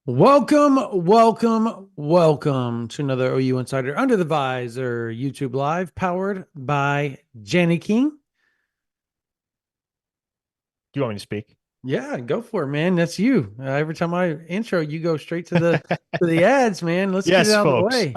Welcome to another OU Insider Under the Visor YouTube Live, powered by Jani-King. Do you want me to speak? Yeah, go for it, man. That's you. Every time I intro, you go straight to the ads, man. Let's get it Yes, out of the folks. way.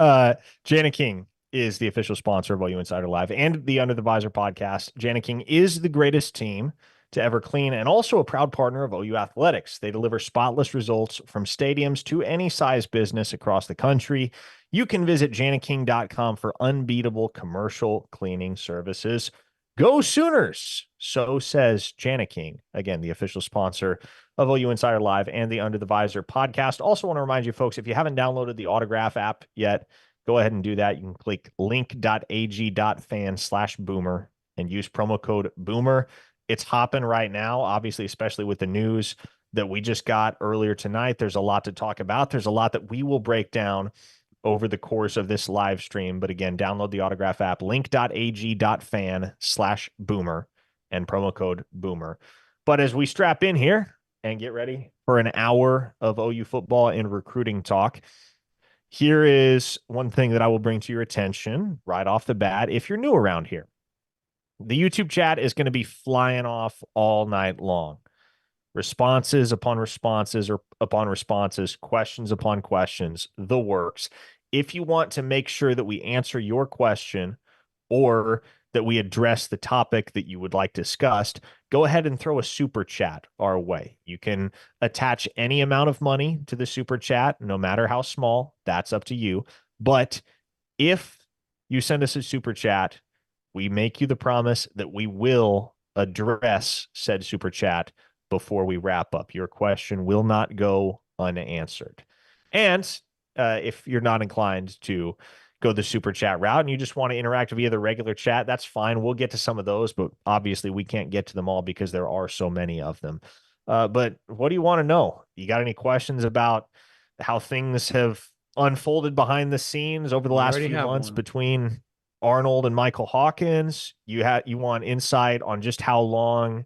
Jani-King is the official sponsor of OU Insider Live and the Under the Visor podcast. Jani-King is the greatest team to ever clean and also a proud partner of OU Athletics. They deliver spotless results from stadiums to any size business across the country. You can visit janiking.com for unbeatable commercial cleaning services. Go Sooners! So says Jani-King, again, the official sponsor of OU Insider Live and the Under the Visor podcast. Also want to remind you, folks, if you haven't downloaded the Autograph app yet, go ahead and do that. You can click link.ag.fan/boomer and use promo code boomer. It's hopping right now, obviously, especially with the news that we just got earlier tonight. There's a lot to talk about. There's a lot that we will break down over the course of this live stream. But again, download the Autograph app, link.ag.fan/boomer and promo code boomer. But as we strap in here and get ready for an hour of OU football and recruiting talk, here is one thing that I will bring to your attention right off the bat. If you're new around here, the YouTube chat is going to be flying off all night long. Responses upon responses or upon responses, questions upon questions, the works. If you want to make sure that we answer your question or that we address the topic that you would like discussed, go ahead and throw a super chat our way. You can attach any amount of money to the super chat, no matter how small. That's up to you. But if you send us a super chat, we make you the promise that we will address said super chat before we wrap up. Your question will not go unanswered. And if you're not inclined to go the super chat route and you just want to interact via the regular chat, that's fine. We'll get to some of those, but obviously we can't get to them all because there are so many of them. But what do you want to know? You got any questions about how things have unfolded behind the scenes over the You last already few have months one. between Arnold and Michael Hawkins? You want insight on just how long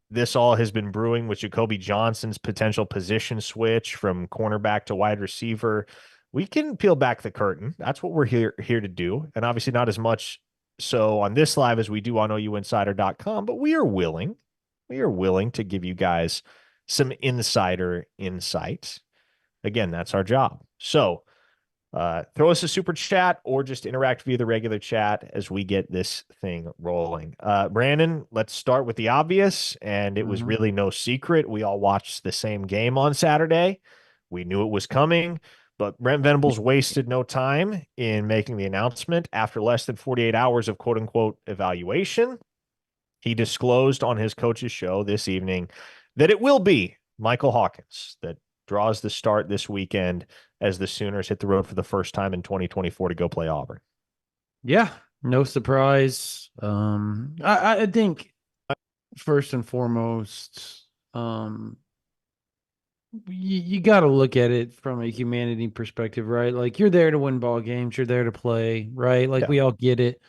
this all has been brewing with Jacobe Johnson's potential position switch from cornerback to wide receiver? We can peel back the curtain. That's what we're here to do. And obviously not as much so on this live as we do on ouinsider.com, but we are willing to give you guys some insider insight. Again, that's our job. So throw us a super chat or just interact via the regular chat as we get this thing rolling. Brandon, let's start with the obvious. And it was really no secret. We all watched the same game on Saturday. We knew it was coming, but Brent Venables wasted no time in making the announcement. After less than 48 hours of quote unquote evaluation, he disclosed on his coach's show this evening that it will be Michael Hawkins that draws the start this weekend as the Sooners hit the road for the first time in 2024 to go play Auburn. Yeah, no surprise. I think first and foremost, you got to look at it from a humanity perspective, right? Like, you're there to win ball games, you're there to play, right? Like, we all get it.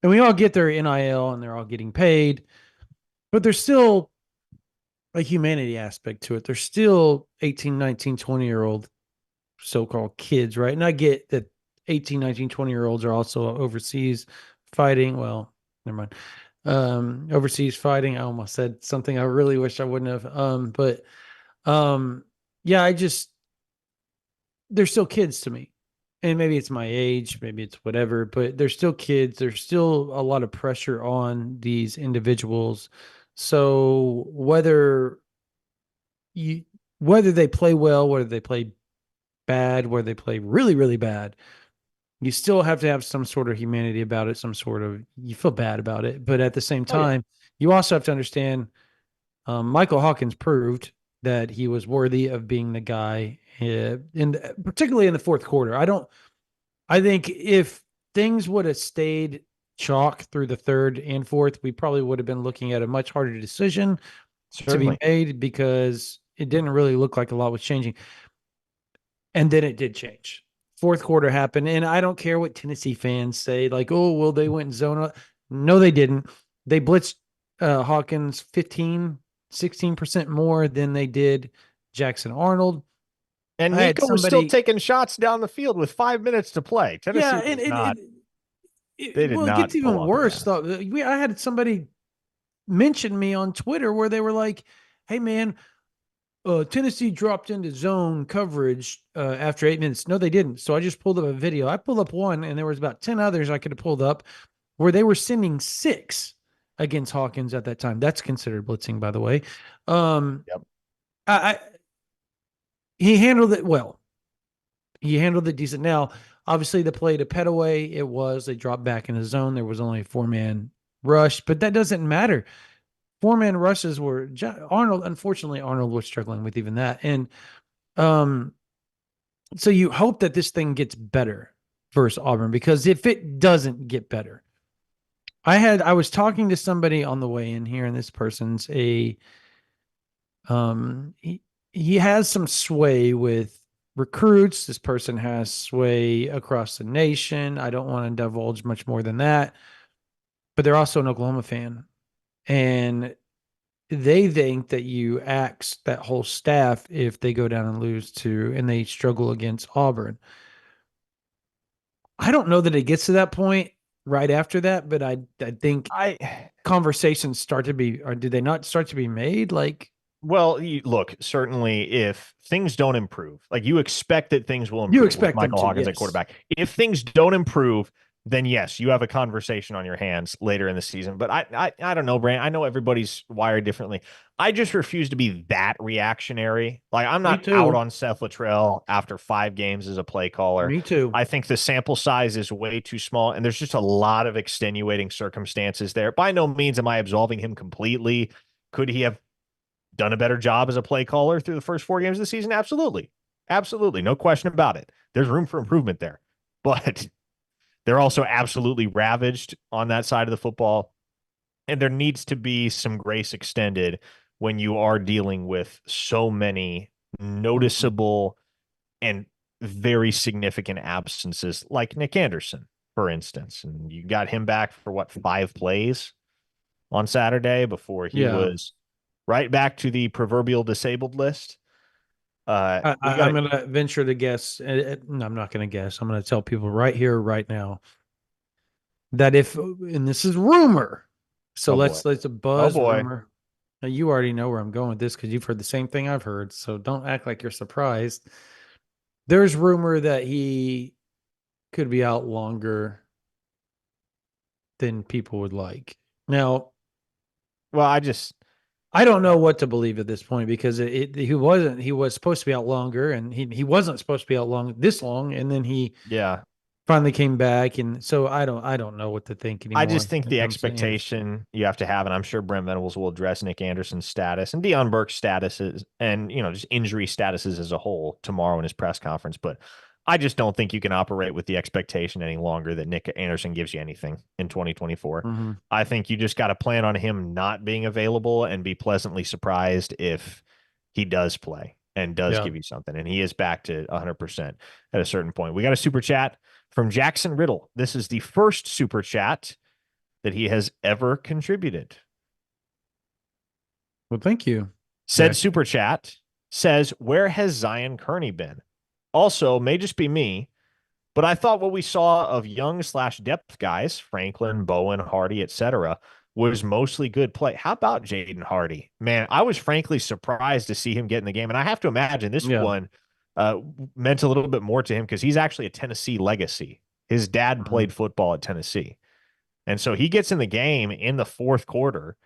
And we all get their NIL and they're all getting paid, but there's still a humanity aspect to it. There's still 18, 19, 20-year-old so-called kids, right? And I get that 18, 19, 20-year-olds are also overseas fighting. Well, never mind. Overseas fighting. I almost said something I really wish I wouldn't have. Yeah, they're still kids to me. And maybe it's my age, maybe it's whatever, but they're still kids. There's still a lot of pressure on these individuals. So whether they play well, whether they play bad, whether they play really, really bad, you still have to have some sort of humanity about it, you feel bad about it. But at the same time, you also have to understand Michael Hawkins proved that he was worthy of being the guy particularly in the fourth quarter. I think if things would have stayed chalk through the third and fourth, we probably would have been looking at a much harder decision to be made because it didn't really look like a lot was changing. And then it did change. Fourth quarter happened, and I don't care what Tennessee fans say, like, oh, well, they went zone. No, they didn't. They blitzed Hawkins 15, 16% more than they did Jackson Arnold. And I had Nico was still somebody, taking shots down the field with 5 minutes to play. yeah, Tennessee and, was and, not, and they did well, it gets not even pull up worse again. though. I had somebody mention me on Twitter where they were like, "Hey, man, Tennessee dropped into zone coverage after 8 minutes." No, they didn't. So I just pulled up a video. I pulled up one, and there was about 10 others I could have pulled up where they were sending six against Hawkins at that time. That's considered blitzing, by the way. Um, Yep. I he handled it well. He handled it decent. Now, obviously, the play to Petaway, they dropped back in the zone. There was only a 4-man rush, but that doesn't matter. 4-man rushes were Arnold. Unfortunately, Arnold was struggling with even that, and um, so you hope that this thing gets better versus Auburn, because if it doesn't get better, I was talking to somebody on the way in here, and this person's a he, he has some sway with recruits. This person has sway across the nation. I don't want to divulge much more than that, but they're also an Oklahoma fan, and they think that you axe that whole staff if they go down and lose to and they struggle against Auburn. I don't know that it gets to that point right after that, but I think I conversations start to be, or do they not start to be made? Like, Well, look, certainly if things don't improve, like you expect that things will you improve with expect them Michael to, Hawkins at yes. quarterback. If things don't improve, then yes, you have a conversation on your hands later in the season. But I don't know, Brand. I know everybody's wired differently. I just refuse to be that reactionary. Like I'm Me not out too. on Seth Luttrell after 5 games as a play caller. Me too. I think the sample size is way too small, and there's just a lot of extenuating circumstances there. By no means am I absolving him completely. Could he have done a better job as a play caller through the first 4 games of the season? Absolutely. Absolutely. No question about it. There's room for improvement there. But they're also absolutely ravaged on that side of the football. And there needs to be some grace extended when you are dealing with so many Mhm. noticeable and very significant absences, like Nick Anderson, for instance. And you got him back for what, 5 plays on Saturday before he Yeah. was right back to the proverbial disabled list. We I'm got going to venture to guess. No, I'm not going to guess. I'm going to tell people right here, right now, that if, and this is rumor. So oh boy, let's a oh buzz boy. rumor. Now, you already know where I'm going with this because you've heard the same thing I've heard. So don't act like you're surprised. There's rumor that he could be out longer than people would like. Now, Well, I just I don't know what to believe at this point because he was supposed to be out longer, and he wasn't supposed to be out this long, and then he yeah, finally came back, and so I don't know what to think I anymore just think when it the comes to Anderson. expectation you have to have, and I'm sure Brent Venables will address Nick Anderson's status and Deion Burke's statuses and just injury statuses as a whole tomorrow in his press conference. But I just don't think you can operate with the expectation any longer that Nick Anderson gives you anything in 2024. Mm-hmm. I think you just got to plan on him not being available and be pleasantly surprised if he does play and does Yeah. give you something. And he is back to 100% at a certain point. We got a super chat from Jackson Riddle. This is the first super chat that he has ever contributed. Well, thank you, Said Jackson. super chat says, "Where has Zion Kearney been?" Also, may just be me, but I thought what we saw of young slash depth guys, Franklin, Bowen, Hardy, etc., was mostly good play. How about Jaden Hardy? Man, I was frankly surprised to see him get in the game. And I have to imagine this Yeah. one meant a little bit more to him because he's actually a Tennessee legacy. His dad Mhm. played football at Tennessee. And so he gets in the game in the fourth quarter.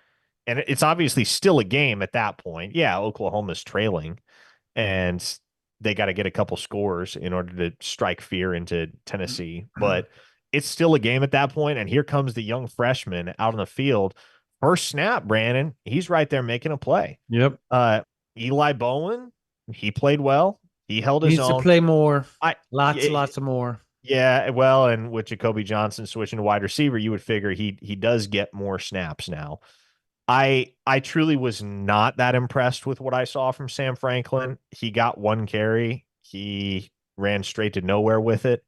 And it's obviously still a game at that point. Yeah, Oklahoma's trailing, and they got to get a couple scores in order to strike fear into Tennessee. But it's still a game at that point. And here comes the young freshman out on the field. First snap, Brandon, he's right there making a play. Yep. Uh, Eli Bowen, he played well. He held his Needs to own. play more. I yeah, Lots of more. yeah, well, and with Jacobe Johnson switching to wide receiver, you would figure he does get more snaps now. I truly was not that impressed with what I saw from Sam Franklin. He got 1 carry. He ran straight to nowhere with it.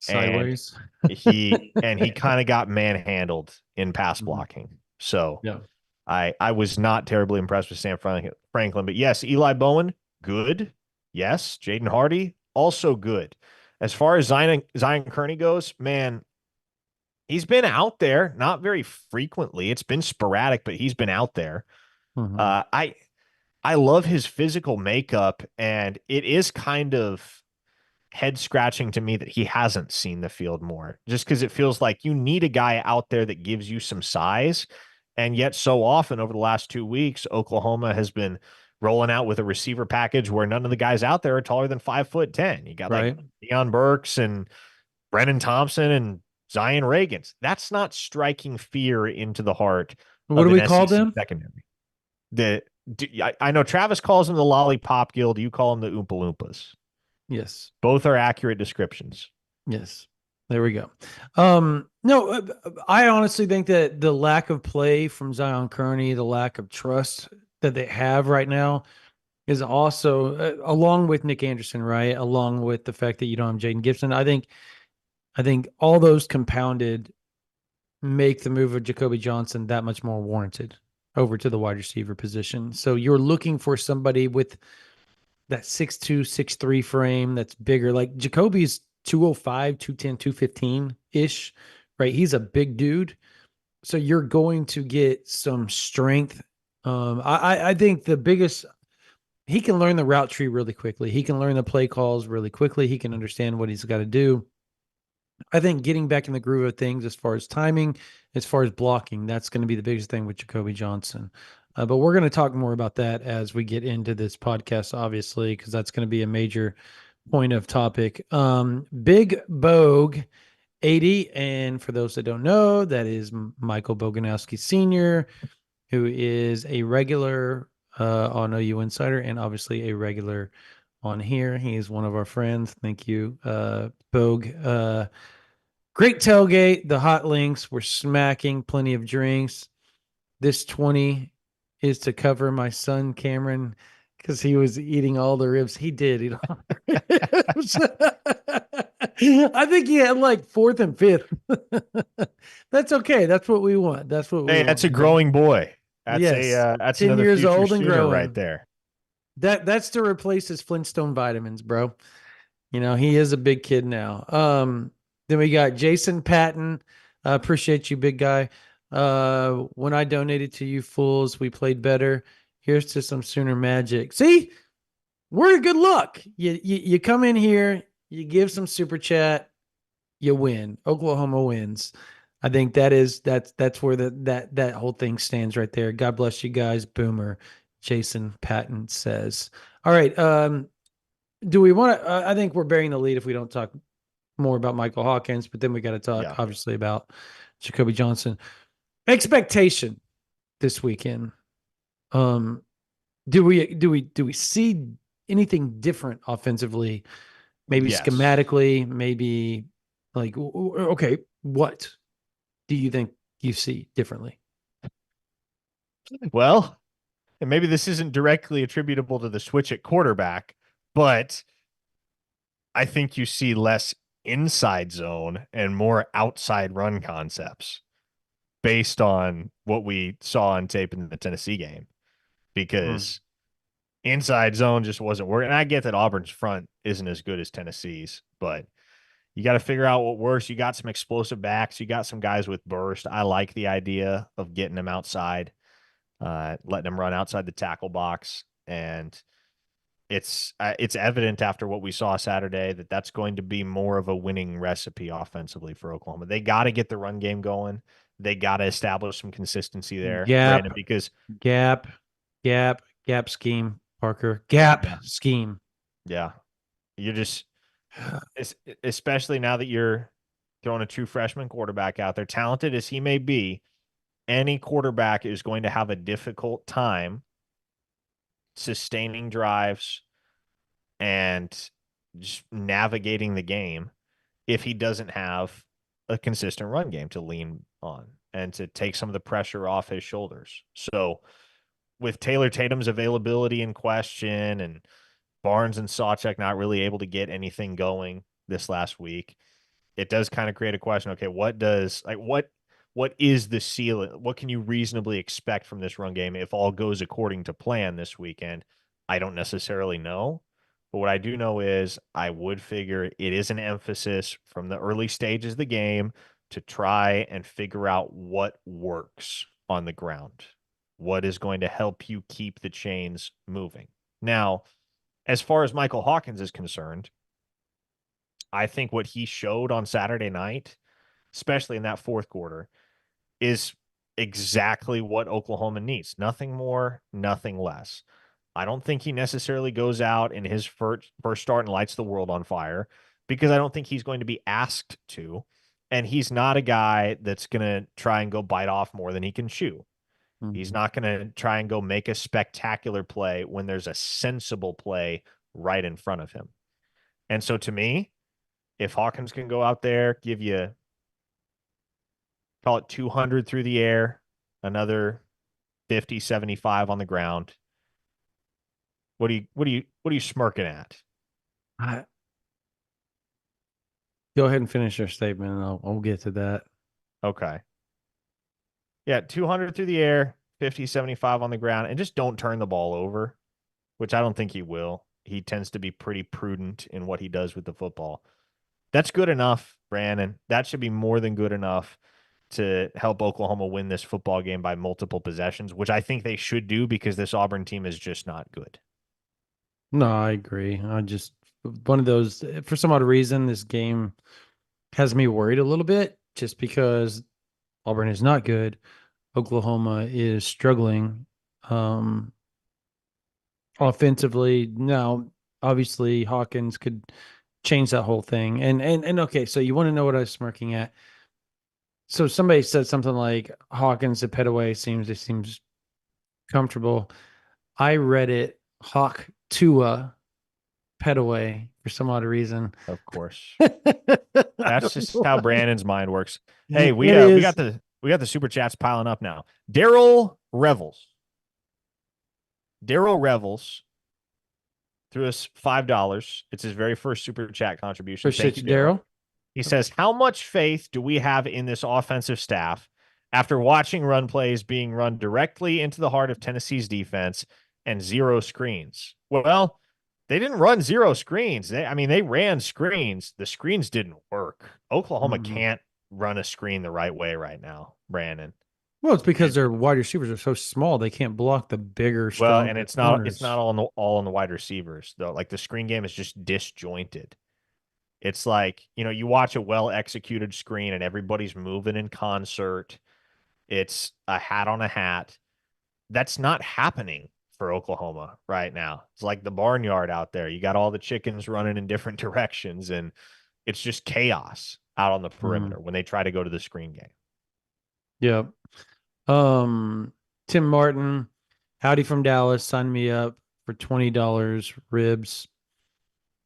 And Sideways. he kind of got manhandled in pass Mhm. blocking. So Yeah. I was not terribly impressed with Sam Franklin. But yes, Eli Bowen, good. Yes. Jaden Hardy, also good. As far as Zion Kearney goes, man, he's been out there, not very frequently. It's been sporadic, but he's been out there. Mhm. I love his physical makeup, and it is kind of head scratching to me that he hasn't seen the field more, just because it feels like you need a guy out there that gives you some size. And yet, so often over the last 2 weeks, Oklahoma has been rolling out with a receiver package where none of the guys out there are taller than 5'10". You got like Right. Deion Burks and Brennan Thompson and Zion Reagans. That's not striking fear into the heart What of do an we call SEC them? secondary. I know Travis calls them the lollipop guild. You call them the Oompa Loompas. Yes. Both are accurate descriptions. Yes. There we go. No, I honestly think that the lack of play from Zion Kearney, the lack of trust that they have right now is also, along with Nick Anderson, right? Along with the fact that you don't have Jaden Gibson. I think all those compounded make the move of Jacobe Johnson that much more warranted over to the wide receiver position. So you're looking for somebody with that 6'2", 6'3" frame that's bigger. Like Jacoby's 205, 210, 215 ish, right? He's a big dude. So you're going to get some strength. I think the biggest, he can learn the route tree really quickly. He can learn the play calls really quickly. He can understand what he's got to do. I think getting back in the groove of things as far as timing, as far as blocking, that's going to be the biggest thing with Jacoby Johnson. But we're going to talk more about that as we get into this podcast, obviously, because that's going to be a major point of topic. Big Bogue 80. And for those that don't know, that is Michael Boganowski Sr., who is a regular on OU Insider and obviously a regular on here. He is one of our friends. Thank you, Bogue. Great tailgate. The hot links were smacking, plenty of drinks. This 20 is to cover my son Cameron because he was eating all the ribs. He did eat all the ribs. I think he had like fourth and fifth. That's okay. That's what we want. That's what we Hey, that's want, a man. growing boy. Yes. That's 10 another years future old and Sooner right growing. there. That's to replace his Flintstone vitamins, bro. He is a big kid now. Then we got Jason Patton. Appreciate you, big guy. When I donated to you fools, we played better. Here's to some Sooner magic. See, we're good luck. You come in here, you give some super chat, you win. Oklahoma wins. I think that's where that whole thing stands right there. God bless you guys. Boomer. Jason Patton says. All right. Do we want to? I think we're bearing the lead if we don't talk more about Michael Hawkins, but then we got to talk Yeah. obviously about Jacoby Johnson. Expectation this weekend. Um, do we see anything different offensively? Maybe Yes. schematically, maybe like okay, what do you think you see differently? Well, and maybe this isn't directly attributable to the switch at quarterback, but I think you see less inside zone and more outside run concepts based on what we saw on tape in the Tennessee game, Hmm. because inside zone just wasn't working. And I get that Auburn's front isn't as good as Tennessee's, but you got to figure out what works. You got some explosive backs. You got some guys with burst. I like the idea of getting them outside, letting them run outside the tackle box. And it's evident after what we saw Saturday that that's going to be more of a winning recipe offensively for Oklahoma. They got to get the run game going. They got to establish some consistency there, Brandon, Gap, because gap, gap scheme. Parker, gap yeah, scheme. yeah, you're just especially now that you're throwing a true freshman quarterback out there, talented as he may be, any quarterback is going to have a difficult time sustaining drives and just navigating the game if he doesn't have a consistent run game to lean on and to take some of the pressure off his shoulders. So with Taylor Tatum's availability in question and Barnes and Sawchek not really able to get anything going this last week, it does kind of create a question. Okay, what is the ceiling? What can you reasonably expect from this run game if all goes according to plan this weekend? I don't necessarily know, But what I do know is I would figure it is an emphasis from the early stages of the game to try and figure out what works on the ground, what is going to help you keep the chains moving. Now, as far as Michael Hawkins is concerned, I think what he showed on Saturday night, especially in that fourth quarter, is exactly what Oklahoma needs. Nothing more, nothing less. I don't think he necessarily goes out in his first start and lights the world on fire, because I don't think he's going to be asked to. And he's not a guy that's going to try and go bite off more than he can chew. He's not going to try and go make a spectacular play when there's a sensible play right in front of him. And so to me, if Hawkins can go out there, give you, call it 200 through the air, another 50, 75 on the ground, what are you smirking at? Go ahead and finish your statement, and I'll get to that. Okay. Yeah, 200 through the air, 50, 75 on the ground, and just don't turn the ball over, which I don't think he will. He tends to be pretty prudent in what he does with the football. That's good enough, Brandon. That should be more than good enough to help Oklahoma win this football game by multiple possessions, which I think they should do because this Auburn team is just not good. No, I agree. I just one of those, for some odd reason, this game has me worried a little bit just because Auburn is not good. Oklahoma is struggling offensively. Now, obviously, Hawkins could change that whole thing. And okay, so you want to know what I was smirking at? So somebody said something like Hawkins to Petaway seems comfortable. I read it Hawk Tua Petaway for some odd reason. Of course. I That's don't just know how why. Brandon's mind works. Hey, we It we is. got the super chats piling up now. Daryl Revels. Daryl Revels threw us $5. It's his very first super chat contribution. Appreciate Thank you, you, Daryl. Daryl. He says, how much faith do we have in this offensive staff after watching run plays being run directly into the heart of Tennessee's defense and zero screens? Well, they didn't run zero screens. They ran screens. The screens didn't work. Oklahoma Mhm. can't run a screen the right way right now, Brandon. Well, it's because And their wide receivers are so small they can't block the bigger, well, and stronger it's not corners. all on the wide receivers though. Like the screen game is just disjointed. It's like, you watch a well executed screen and everybody's moving in concert. It's a hat on a hat. That's not happening for Oklahoma right now. It's like the barnyard out there. You got all the chickens running in different directions, and it's just chaos out on the perimeter when they try to go to the screen game. Yeah. Tim Martin, howdy from Dallas, signed me up for $20 ribs.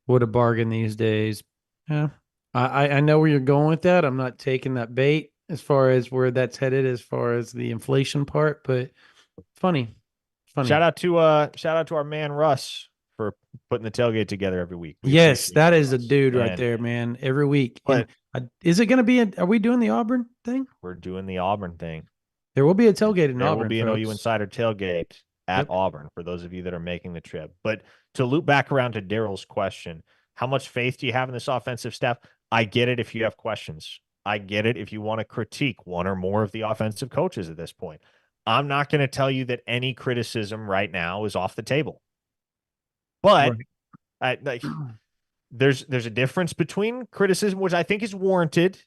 What a bargain these days. Yeah. I know where you're going with that. I'm not taking that bait as far as where that's headed as far as the inflation part, but funny. Funny. Shout out to our man Russ for putting the tailgate together every week. We Yes, appreciate that you, is a Russ. dude right And there, man. Every week. And but is it going to be are we doing the Auburn thing? we're doing the Auburn thing. There will be a tailgate in There will Auburn, be an OU folks. Insider tailgate at Yep. Auburn for those of you that are making the trip. But to loop back around to Daryl's question, how much faith do you have in this offensive staff? I get it if you have questions. I get it if you want to critique one or more of the offensive coaches at this point. I'm not going to tell you that any criticism right now is off the table. But Right. there's a difference between criticism, which I think is warranted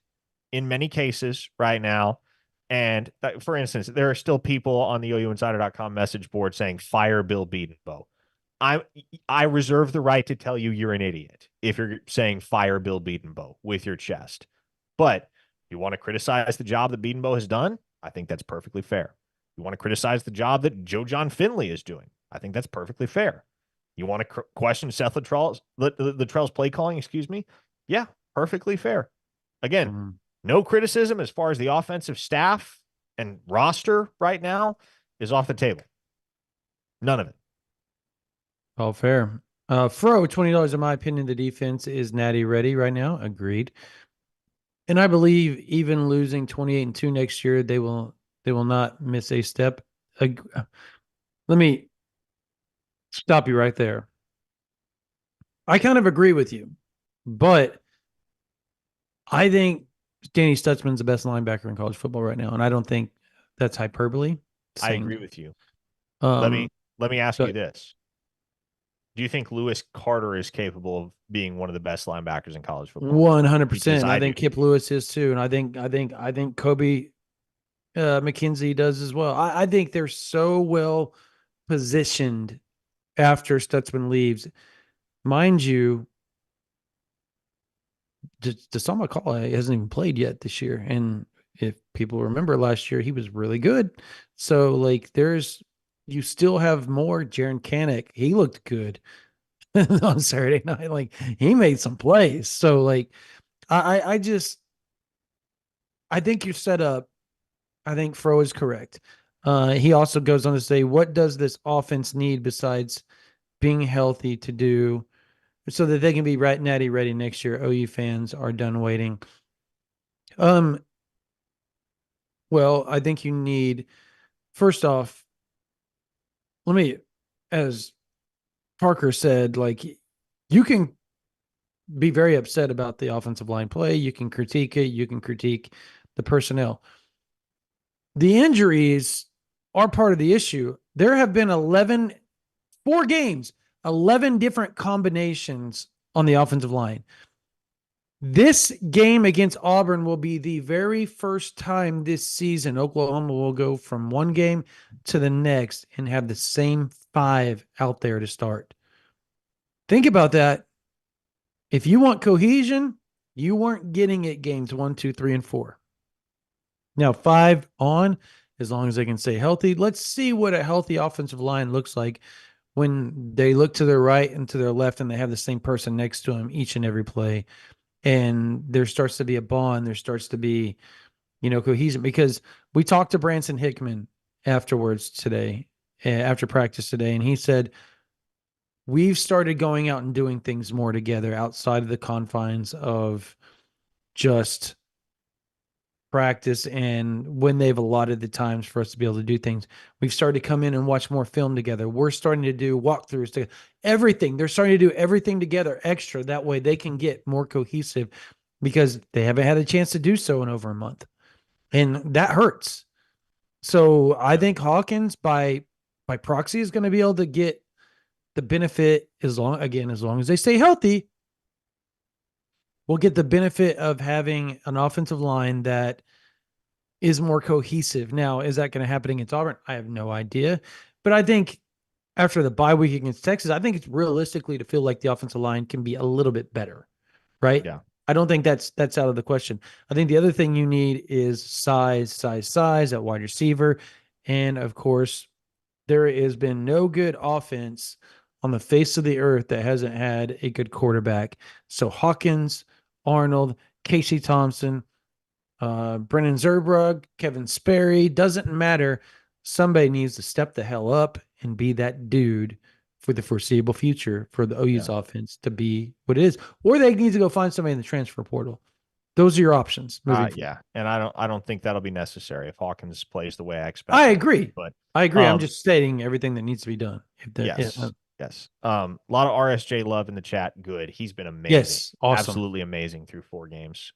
in many cases right now. And for instance, there are still people on the OUinsider.com message board saying fire Bill Bedenbaugh. I reserve the right to tell you you're an idiot if you're saying fire Bill Bedenbaugh with your chest. But you want to criticize the job that Bedenbaugh has done? I think that's perfectly fair. You want to criticize the job that Joe John Finley is doing? I think that's perfectly fair. You want to question Seth Littrell's play calling? Excuse me. Yeah, perfectly fair. Again, no criticism as far as the offensive staff and roster right now is off the table. None of it. All fair. Fro, $20. In my opinion, the defense is natty ready right now. Agreed. And I believe even losing 28-2 next year, they will not miss a step. Let me stop you right there. I kind of agree with you, but I think Danny Stutzman's the best linebacker in college football right now, and I don't think that's hyperbole I saying agree that. with you. Let me Um, let me ask you but this. Do you think Lewis Carter is capable of being one of the best linebackers in college football? Because 100%. I I do. think Kip Lewis is too, and I think Kobe McKenzie does as well. I think they're so well positioned after Stutzman leaves. Mind you, Deshaun McCall hasn't even played yet this year, and if people remember last year, he was really good. So like, you still have more. Jaron Kanek, he looked good on Saturday night. Like he made some plays. So like, I just I think you're set up. I think Fro is correct. He also goes on to say, what does this offense need besides being healthy to do so that they can be right natty ready next year? OU fans are done waiting. Um, well, I think you need, first off, let me, as Parker said, like, you can be very upset about the offensive line play. You can critique it. You can critique the personnel. The injuries are part of the issue. There have been 4 games, 11 different combinations on the offensive line. This game against Auburn will be the very first time this season Oklahoma will go from one game to the next and have the same 5 out there to start. Think about that. If you want cohesion, you weren't getting it games 1, 2, 3, and 4. Now 5 on, as long as they can stay healthy. Let's see what a healthy offensive line looks like when they look to their right and to their left and they have the same person next to them each and every play. And there starts to be a bond. There starts to be, cohesion, because we talked to Branson Hickman afterwards today, after practice today, and he said, we've started going out and doing things more together outside of the confines of just practice, and when they've allotted the times for us to be able to do things, we've started to come in and watch more film together. We're starting to do walkthroughs together. Everything. They're starting to do everything together extra. That way they can get more cohesive because they haven't had a chance to do so in over a month. And that hurts. So I think Hawkins by proxy is going to be able to get the benefit, as long as they stay healthy, we'll get the benefit of having an offensive line that is more cohesive. Now, is that going to happen against Auburn? I have no idea. But I think after the bye week against Texas, I think it's realistically to feel like the offensive line can be a little bit better, right? Yeah. I don't think that's out of the question. I think the other thing you need is size at wide receiver. And of course, there has been no good offense on the face of the earth that hasn't had a good quarterback. So Hawkins, Arnold, Casey Thompson, Brennan Zerbrug, Kevin Sperry, doesn't matter. Somebody needs to step the hell up and be that dude for the foreseeable future for the OU's Yeah. offense to be what it is. Or they need to go find somebody in the transfer portal. Those are your options moving forward. Yeah. And I don't think that'll be necessary if Hawkins plays the way I I expect him to. agree. But I agree. I'm just stating everything that needs to be done. yes. Yes. A lot of RSJ love in the chat. Good. He's been amazing. Yes, awesome. Absolutely amazing through 4 games.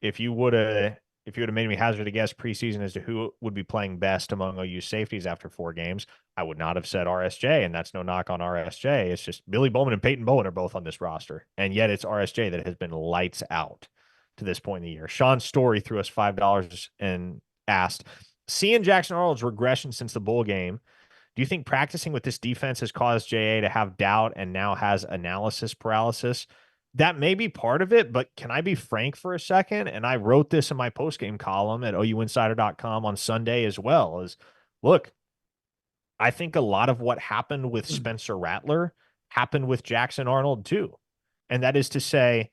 If you would have made me hazard a guess preseason as to who would be playing best among OU safeties after 4 games, I would not have said RSJ, and that's no knock on RSJ. It's just Billy Bowman and Peyton Bowen are both on this roster, and yet it's RSJ that has been lights out to this point in the year. Sean Story threw us $5 and asked, seeing Jackson Arnold's regression since the bowl game, do you think practicing with this defense has caused JA to have doubt and now has analysis paralysis? That may be part of it, but can I be frank for a second? And I wrote this in my postgame column at OUinsider.com on Sunday as well. Is look, I think a lot of what happened with Spencer Rattler happened with Jackson Arnold too. And that is to say,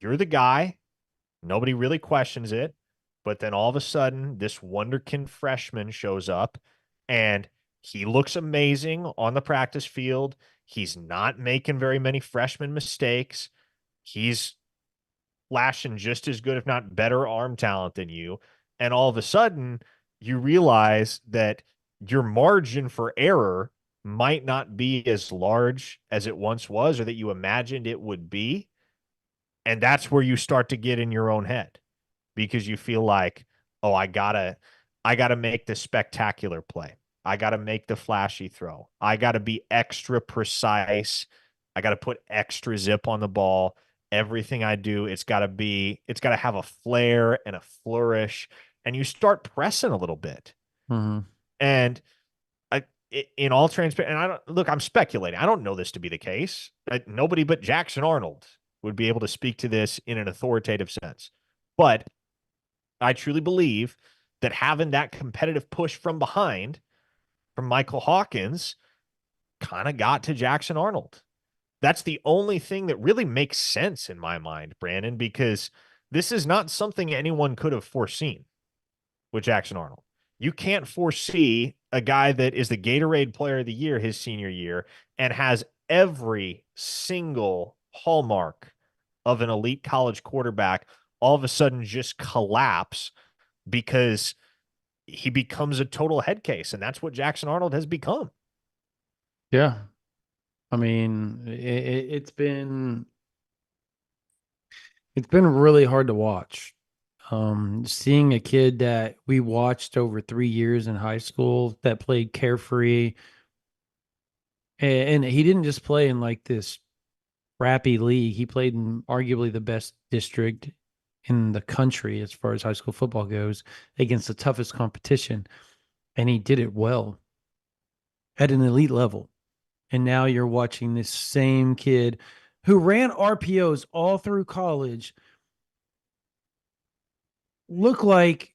you're the guy, nobody really questions it, but then all of a sudden, this wonderkind freshman shows up and he looks amazing on the practice field. He's not making very many freshman mistakes. He's flashing just as good, if not better, arm talent than you. And all of a sudden, you realize that your margin for error might not be as large as it once was or that you imagined it would be. And that's where you start to get in your own head because you feel like, oh, I gotta make the spectacular play. I gotta make the flashy throw. I gotta be extra precise. I gotta put extra zip on the ball. Everything I do, it's gotta have a flair and a flourish. And you start pressing a little bit. Mm-hmm. And in all transparent, and I don't look, I'm speculating. I don't know this to be the case. Nobody but Jackson Arnold would be able to speak to this in an authoritative sense. But I truly believe that having that competitive push from behind from Michael Hawkins kind of got to Jackson Arnold. That's the only thing that really makes sense in my mind, Brandon, because this is not something anyone could have foreseen with Jackson Arnold. You can't foresee a guy that is the Gatorade Player of the Year his senior year and has every single hallmark of an elite college quarterback all of a sudden just collapse because he becomes a total head case. And that's what Jackson Arnold has become. Yeah. I mean, it's been really hard to watch. Seeing a kid that we watched over 3 years in high school that played carefree, and he didn't just play in like this crappy league. He played in arguably the best district in the country as far as high school football goes against the toughest competition, and he did it well at an elite level. And now you're watching this same kid who ran RPOs all through college look like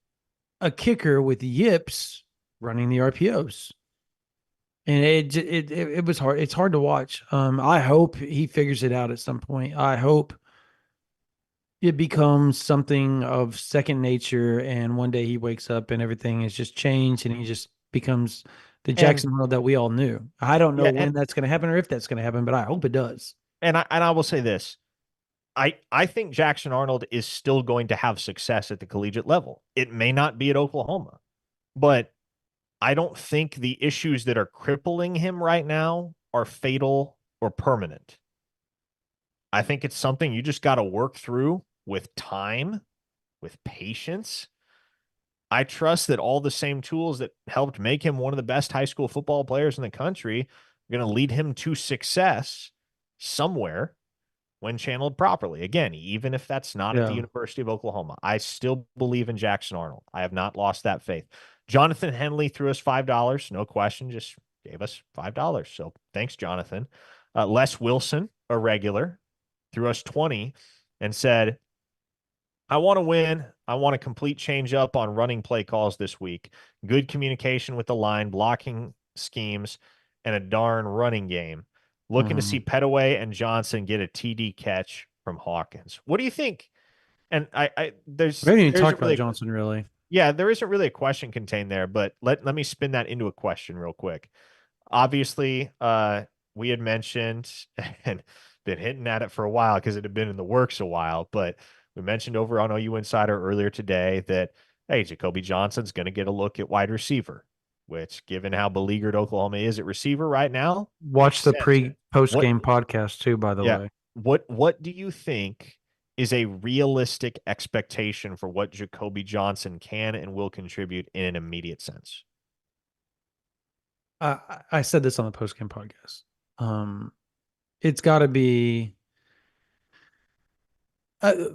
a kicker with yips running the RPOs. And it was hard. It's hard to watch. I hope he figures it out at some point. I hope it becomes something of second nature, and one day he wakes up and everything is just changed, and he just becomes the And Jackson World that we all knew. I don't know yeah, when that's going to happen or if that's going to happen, but I hope it does. and I will say this. I think Jackson Arnold is still going to have success at the collegiate level. It may not be at Oklahoma, but I don't think the issues that are crippling him right now are fatal or permanent. I think it's something you just got to work through with time, with patience. I trust that all the same tools that helped make him one of the best high school football players in the country are going to lead him to success somewhere when channeled properly. Again, even if that's not at the Yeah. University of Oklahoma, I still believe in Jackson Arnold. I have not lost that faith. Jonathan Henley threw us $5. No question, just gave us $5. So thanks, Jonathan. Les Wilson, a regular, threw us 20 and said, I want to win. I want a complete change up on running play calls this week. Good communication with the line, blocking schemes, and a darn running game. Looking to see Mhm. Petaway and Johnson get a TD catch from Hawkins. What do you think? And We haven't even there's talked a about really Johnson really. yeah, there isn't really a question contained there, but let me spin that into a question real quick. Obviously, we had mentioned and been hitting at it for a while because it had been in the works a while, but we mentioned over on OU Insider earlier today that, hey, Jacobe Johnson's going to get a look at wide receiver, which, given how beleaguered Oklahoma is at receiver right now, Watch makes the sense. post What, game podcast too, by the yeah, way. what do you think is a realistic expectation for what Jacobe Johnson can and will contribute in an immediate sense? I said this on the post game podcast. Um, it's got to be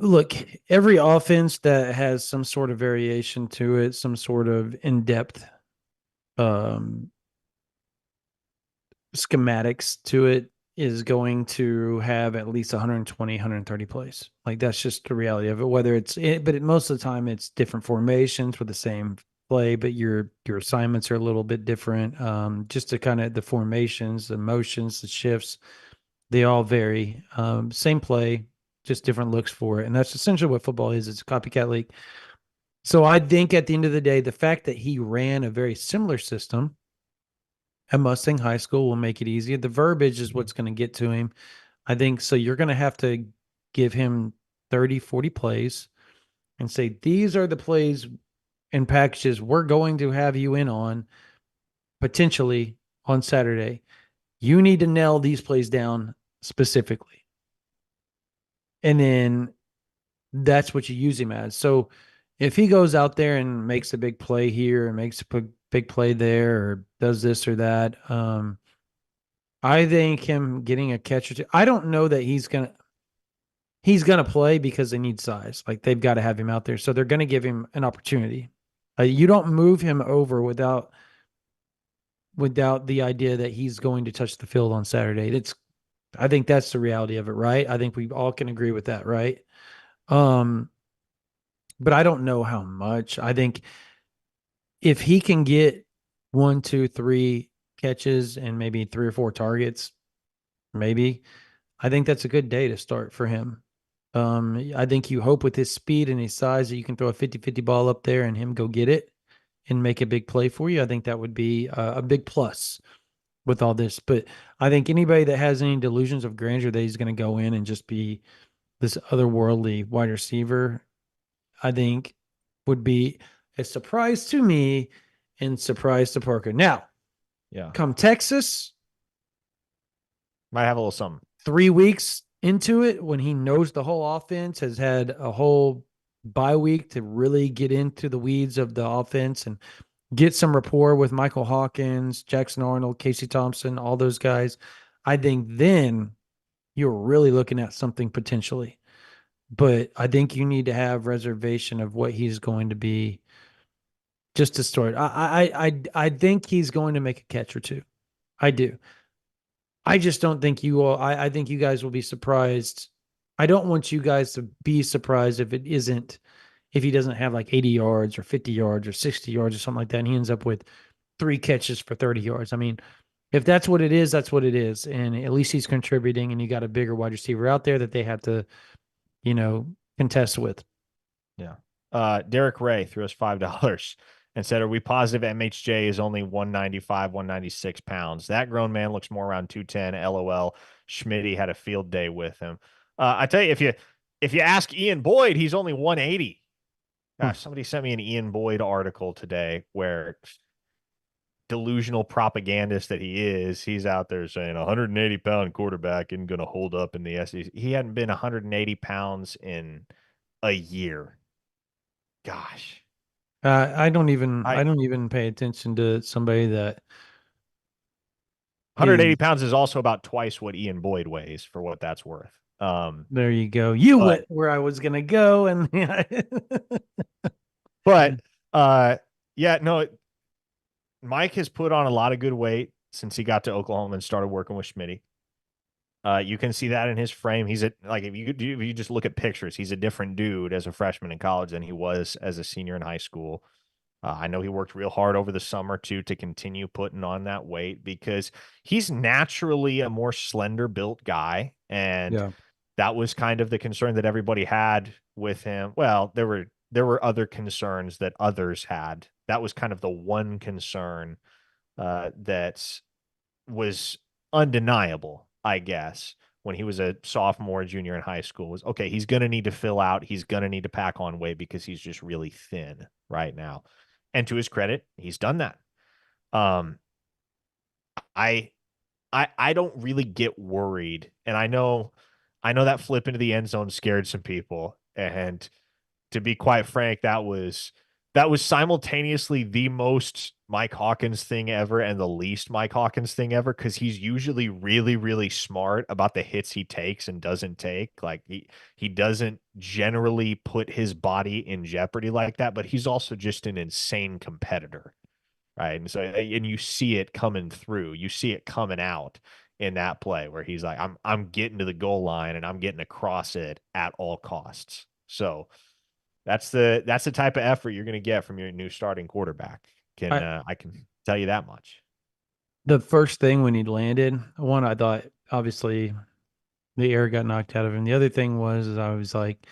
look, every offense that has some sort of variation to it, some sort of in depth um, schematics to it, is going to have at least 120, 130 plays. Like that's just the reality of it. Whether but most of the time it's different formations with the same play, but your assignments are a little bit different. Just to kind of the formations, the motions, the shifts, they all vary. Same play, just different looks for it, and that's essentially what football is. It's a copycat league. So I think at the end of the day, the fact that he ran a very similar system at Mustang High School will make it easier. The verbiage is what's going to get to him. I think so. You're going to have to give him 30, 40 plays and say, these are the plays and packages we're going to have you in on potentially on Saturday. You need to nail these plays down specifically. And then that's what you use him as. So if he goes out there and makes a big play here and makes a big play there or does this or that, I think him getting a catch or two. I don't know that he's gonna play because they need size. Like they've got to have him out there, so they're gonna give him an opportunity. You don't move him over without the idea that he's going to touch the field on Saturday. I think that's the reality of it, right? I think we all can agree with that, right? Um, but I don't know how much. I think if he can get 1, 2, 3 catches and maybe 3 or 4 targets, maybe, I think that's a good day to start for him. I think you hope with his speed and his size that you can throw a 50-50 ball up there and him go get it and make a big play for you. I think that would be a big plus with all this. But I think anybody that has any delusions of grandeur that he's going to go in and just be this otherworldly wide receiver, I think would be a surprise to me and surprise to Parker. Now, Yeah. come Texas, Might have a little something. 3 weeks into it, when he knows the whole offense, has had a whole bye week to really get into the weeds of the offense and get some rapport with Michael Hawkins, Jackson Arnold, Casey Thompson, all those guys. I think then you're really looking at something potentially. But I think you need to have reservation of what he's going to be just to start. I think he's going to make a catch or two. I do. I just don't think you will. I think you guys will be surprised. I don't want you guys to be surprised if he doesn't have like 80 yards or 50 yards or 60 yards or something like that. And he ends up with 3 catches for 30 yards. I mean, if that's what it is, that's what it is. And at least he's contributing and you got a bigger wide receiver out there that they have to, contest with. Yeah. Derek Ray threw us $5 and said, "Are we positive MHJ is only 195, 196 pounds? That grown man looks more around 210. LOL. Schmitty had a field day with him." I tell you, if you ask Ian Boyd, he's only 180. Gosh, somebody sent me an Ian Boyd article today where delusional propagandist that he is, he's out there saying 180-pound quarterback isn't going to hold up in the SEC. He hadn't been 180 pounds in a year. Gosh. I don't even pay attention to somebody that 180 is. pounds is also about twice what Ian Boyd weighs, for what that's worth. There you go. You but, went where I was gonna go, and but yeah, no. Mike has put on a lot of good weight since he got to Oklahoma and started working with Schmitty. You can see that in his frame. He's if you just look at pictures, he's a different dude as a freshman in college than he was as a senior in high school. I know he worked real hard over the summer too to continue putting on that weight because he's naturally a more slender built guy. And yeah, that was kind of the concern that everybody had with him. Well, there were other concerns that others had. That was kind of the one concern that was undeniable, I guess, when he was a sophomore, junior in high school, was okay, he's going to need to fill out. He's going to need to pack on weight because he's just really thin right now. And to his credit, he's done that. I don't really get worried. And I know that flip into the end zone scared some people. And to be quite frank, that was simultaneously the most Mike Hawkins thing ever and the least Mike Hawkins thing ever, because he's usually really, really smart about the hits he takes and doesn't take. Like he doesn't generally put his body in jeopardy like that, but he's also just an insane competitor, right? And so, and you see it coming through, you see it coming out in that play where he's like, I'm getting to the goal line and I'm getting across it at all costs. So that's the type of effort you're going to get from your new starting quarterback. I can tell you that much. the first thing when he landed, one, I thought obviously the air got knocked out of him. The other thing was is I was like,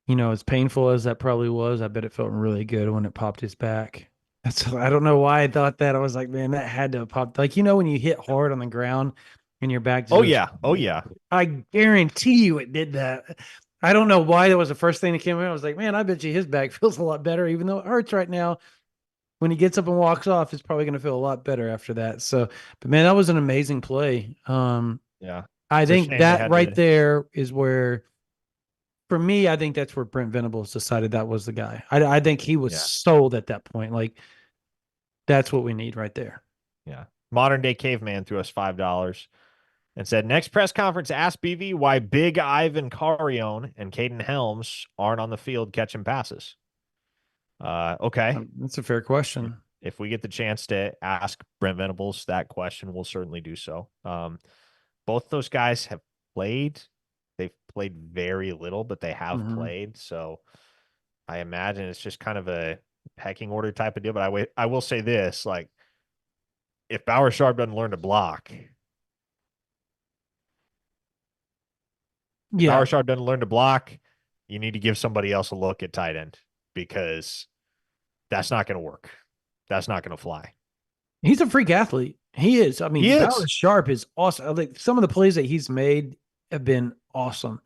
as painful as that probably was, I bet it felt really good when it popped his back. I don't know why I thought that. I was like, man, that had to have popped. Like, when you hit hard on the ground and your back just Oh goes, yeah. Oh yeah. I guarantee you it did that. I don't know why that was the first thing that came in. I was like, man, I bet you his back feels a lot better, even though it hurts right now. when he gets up and walks off, it's probably going to feel a lot better after that. So, but man, that was an amazing play. Yeah. I It's a think shame they that had right to. there is where, for me, I think that's where Brent Venables decided that was the guy. I think he was Yeah. sold at that point. Like, that's what we need right there. Yeah. Modern day caveman threw us $5 and said, next press conference, ask BV why Big Ivan Carrion and Caden Helms aren't on the field catching passes. Okay. That's a fair question. If we get the chance to ask Brent Venables that question, we'll certainly do so. Both those guys have played. They've played very little, but they have played. So I imagine it's just kind of a pecking order type of deal. But I will say this, like, if Bauer Sharp doesn't learn to block, Yeah, Bauer Sharp doesn't learn to block, you need to give somebody else a look at tight end because that's not going to work. That's not going to fly. he's a freak athlete. He is. I He mean, Bauer is. Sharp is awesome. Like, some of the plays that he's made have been awesome.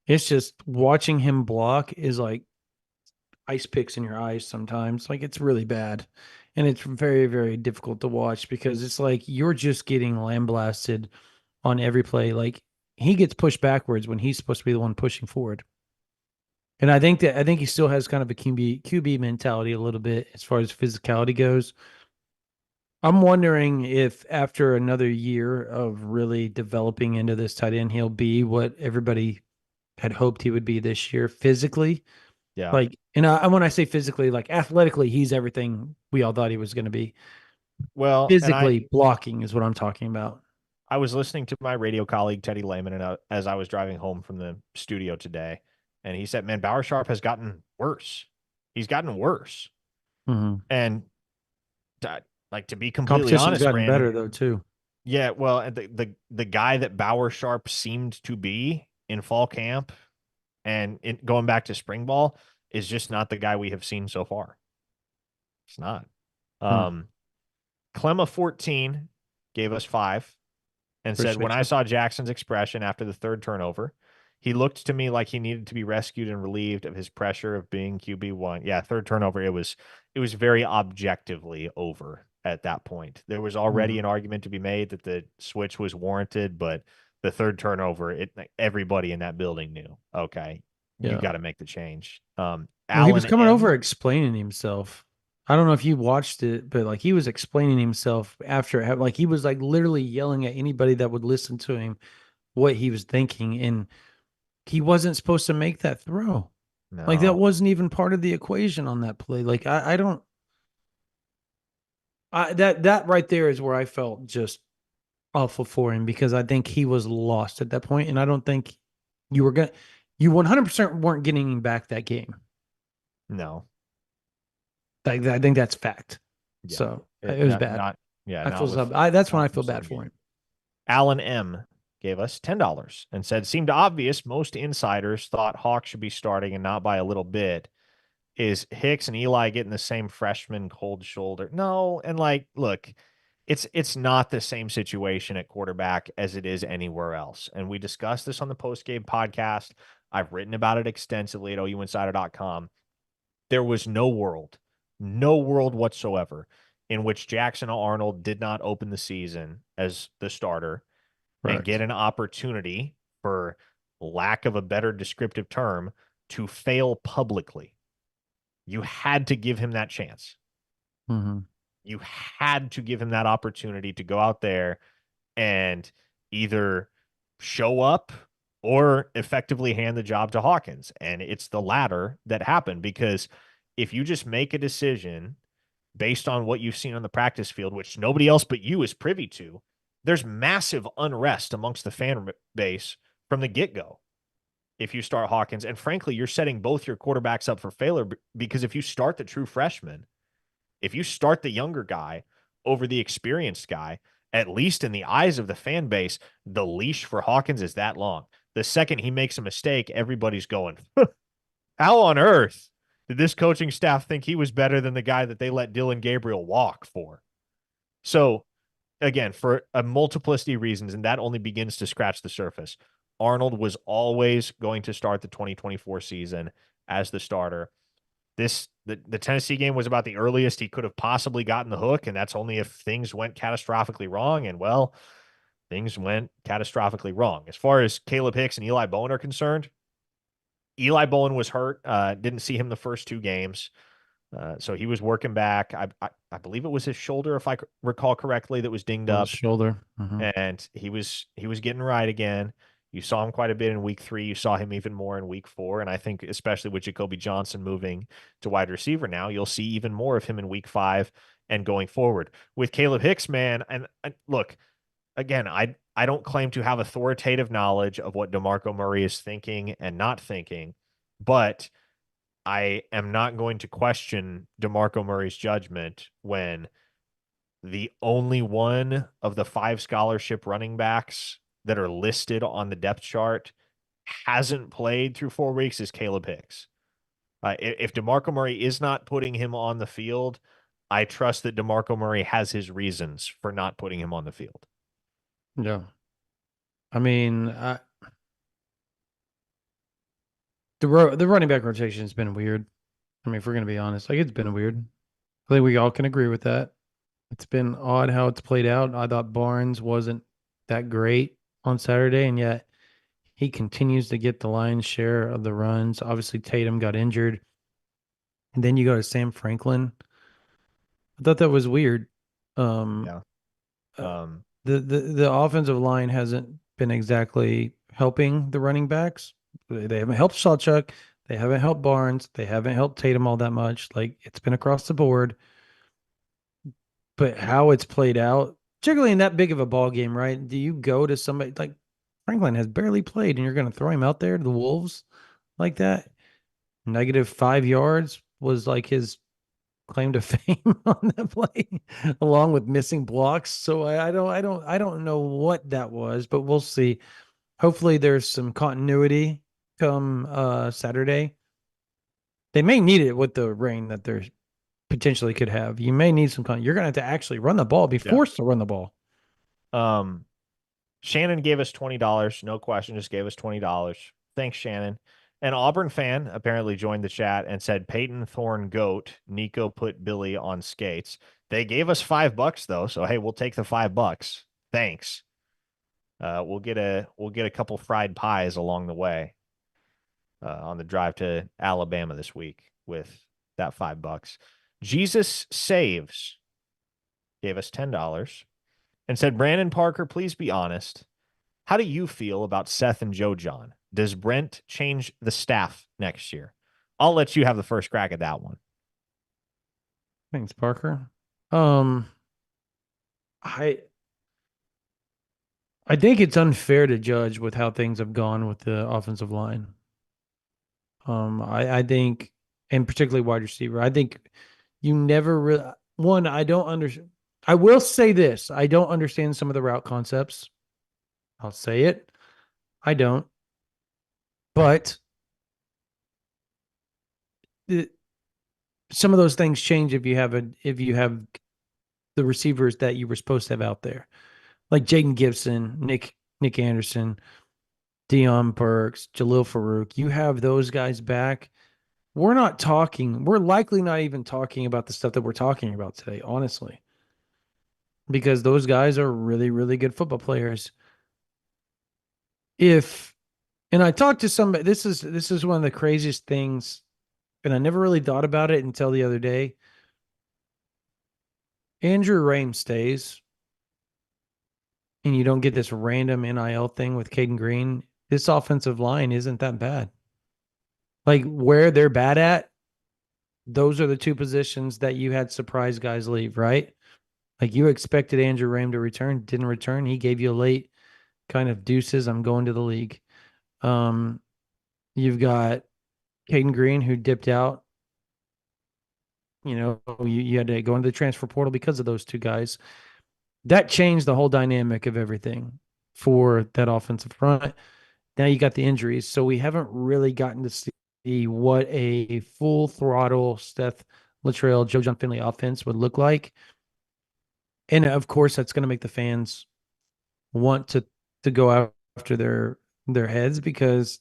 It's just watching him block is like ice picks in your eyes sometimes. Like, it's really bad. And it's very, very difficult to watch because it's like you're just getting lambasted on every play. Like, he gets pushed backwards when he's supposed to be the one pushing forward. And I think he still has kind of a QB mentality a little bit as far as physicality goes. I'm wondering if after another year of really developing into this tight end, he'll be what everybody had hoped he would be this year physically. Yeah. Like, and when I say physically, like athletically, he's everything we all thought he was going to be. Well, and Physically, blocking is what I'm talking about. I was listening to my radio colleague Teddy Lehman and as I was driving home from the studio today, and he said, "Man, Bauer Sharp has gotten worse. He's gotten worse." Mm-hmm. And like, to be completely Competition's honest, gotten better Brandon, though too. yeah, well, the guy that Bauer Sharp seemed to be in fall camp and going back to spring ball is just not the guy we have seen so far. It's not. Hmm. Clemma 14 gave us 5 and said, when Appreciate I you. saw Jackson's expression after the third turnover, he looked to me like he needed to be rescued and relieved of his pressure of being QB1. Yeah, third turnover, it was very objectively over at that point. There was already an argument to be made that the switch was warranted, but the third turnover, everybody in that building knew, okay, you Yeah. got to make the change. Well, he was Alan coming over M. explaining himself. I don't know if you watched it, but like he was explaining himself after, like he was like literally yelling at anybody that would listen to him what he was thinking, and he wasn't supposed to make that throw. Like that No, wasn't even part of the equation on that play. Like I don't, that right there is where I felt just awful for him because I think he was lost at that point, and I don't think you were gonna, you 100% weren't getting him back that game. no. Like I think that's fact. Yeah. So it was bad. Yeah, I not feel with so. That's when not I with the feel same bad for game. him. Alan M gave us $10 and said, seemed obvious most insiders thought Hawk should be starting and not by a little bit. Is Hicks and Eli getting the same freshman cold shoulder? No, and like, look, it's not the same situation at quarterback as it is anywhere else. And we discussed this on the post-game podcast. I've written about it extensively at ouinsider.com. There was no world whatsoever in which Jackson Arnold did not open the season as the starter and get Correct. an opportunity, for lack of a better descriptive term, to fail publicly. You had to give him that chance. Mm-hmm. You had to give him that opportunity to go out there and either show up or effectively hand the job to Hawkins. And it's the latter that happened, because if you just make a decision based on what you've seen on the practice field, which nobody else but you is privy to, there's massive unrest amongst the fan base from the get-go if you start Hawkins. And frankly, you're setting both your quarterbacks up for failure, because if you start the true freshman, if you start the younger guy over the experienced guy, at least in the eyes of the fan base, the leash for Hawkins is that long. The second he makes a mistake, everybody's going, how on earth did this coaching staff think he was better than the guy that they let Dylan Gabriel walk for? So, again, for a multiplicity of reasons, and that only begins to scratch the surface, Arnold was always going to start the 2024 season as the starter. The Tennessee game was about the earliest he could have possibly gotten the hook, and that's only if things went catastrophically wrong. And well, things went catastrophically wrong. As far as Caleb Hicks and Eli Bowen are concerned, Eli Bowen was hurt. Didn't see him the first two games. So he was working back. I believe it was his shoulder, if I recall correctly, that was dinged up, shoulder. Mm-hmm. and he was getting right again. You saw him quite a bit in week 3. You saw him even more in week 4. And I think especially with Jacobe Johnson moving to wide receiver now, you'll see even more of him in week 5 and going forward. With Caleb Hicks, man, and look, again, I don't claim to have authoritative knowledge of what DeMarco Murray is thinking and not thinking, but I am not going to question DeMarco Murray's judgment when the only one of the 5 scholarship running backs that are listed on the depth chart hasn't played through 4 weeks is Caleb Hicks. If DeMarco Murray is not putting him on the field, I trust that DeMarco Murray has his reasons for not putting him on the field. Yeah. I mean, the running back rotation has been weird. I mean, if we're going to be honest, like it's been weird. I think we all can agree with that. It's been odd how it's played out. I thought Barnes wasn't that great on Saturday, and yet he continues to get the lion's share of the runs. Obviously, Tatum got injured. And then you go to Sam Franklin. I thought that was weird. Yeah. The offensive line hasn't been exactly helping the running backs. They haven't helped Sawchuk. They haven't helped Barnes. They haven't helped Tatum all that much. Like it's been across the board. But how it's played out, particularly in that big of a ball game, right? Do you go to somebody like Franklin has barely played and you're going to throw him out there to the Wolves like that? -5 yards was like his claim to fame on that play, along with missing blocks. So I don't know what that was, but we'll see. Hopefully, there's some continuity come Saturday. They may need it with the rain that they're potentially could have. You may need some you're going to have to actually run the ball, be forced to run the ball. Shannon gave us $20. No question, just gave us $20. Thanks, Shannon. An Auburn fan apparently joined the chat and said, Peyton Thorne goat. Nico put Billy on skates. They gave us $5 though, so hey, we'll take the $5. Thanks. We'll get a couple fried pies along the way on the drive to Alabama this week with that $5. Jesus Saves gave us $10 and said, Brandon Parker, please be honest. How do you feel about Seth and Joe John? Does Brent change the staff next year? I'll let you have the first crack at that one. Thanks, Parker. I think it's unfair to judge with how things have gone with the offensive line. I think, and particularly wide receiver, I think you never really, I don't understand. I will say this. I don't understand some of the route concepts. I'll say it. I don't. But some of those things change if you have the receivers that you were supposed to have out there. Like Jaden Gibson, Nick Anderson, Deion Burks, Jalil Farouk. You have those guys back. We're likely not even talking about the stuff that we're talking about today, honestly. Because those guys are really, really good football players. And I talked to somebody, this is one of the craziest things, and I never really thought about it until the other day. Andrew Rame stays, and you don't get this random NIL thing with Caden Green. This offensive line isn't that bad. Like where they're bad at, those are the 2 positions that you had surprise guys leave, right? Like you expected Andrew Rame to return, didn't return. He gave you a late kind of deuces. I'm going to the league. You've got Caden Green who dipped out. You know, you had to go into the transfer portal because of those 2 guys. That changed the whole dynamic of everything for that offensive front. Now you got the injuries, so we haven't really gotten to see what a full throttle Seth Littrell, Joe John Finley offense would look like. And of course, that's going to make the fans want to go after their heads because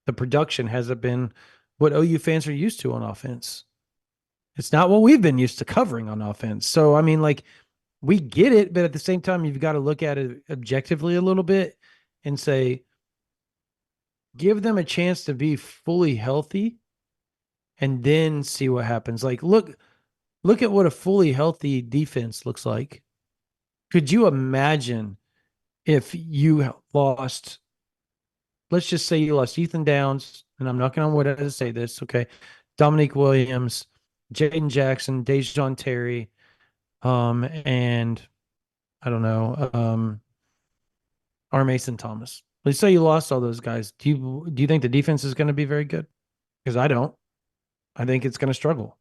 the production hasn't been what OU fans are used to on offense. It's not what we've been used to covering on offense. So, I mean, like, we get it, but at the same time, you've got to look at it objectively a little bit and say, give them a chance to be fully healthy and then see what happens. Like, look at what a fully healthy defense looks like. Could you imagine if you lost, let's just say you lost Ethan Downs, and I'm knocking on wood as I say this, okay? Dominique Williams, Jaden Jackson, Dejon Terry, and I don't know, R. Mason Thomas. Let's say you lost all those guys. Do you think the defense is going to be very good? Because I don't. I think it's going to struggle.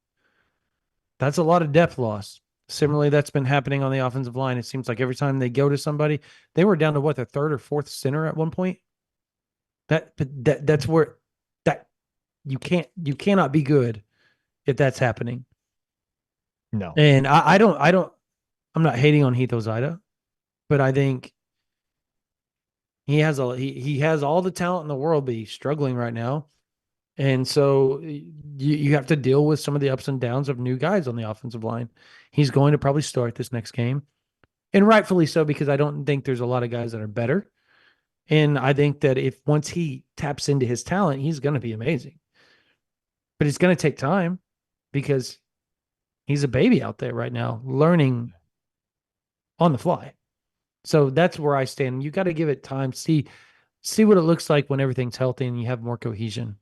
That's a lot of depth loss. Similarly, that's been happening on the offensive line. It seems like every time they go to somebody, they were down to what, their third or fourth center at one point. That's where that you cannot be good if that's happening. No. And I'm not hating on Heath Ozida, but I think he has all the talent in the world, but he's struggling right now. And so you have to deal with some of the ups and downs of new guys on the offensive line. He's going to probably start this next game, and rightfully so, because I don't think there's a lot of guys that are better. And I think that if once he taps into his talent, he's going to be amazing. But it's going to take time because he's a baby out there right now, learning on the fly. So that's where I stand. You got to give it time, see what it looks like when everything's healthy and you have more cohesion.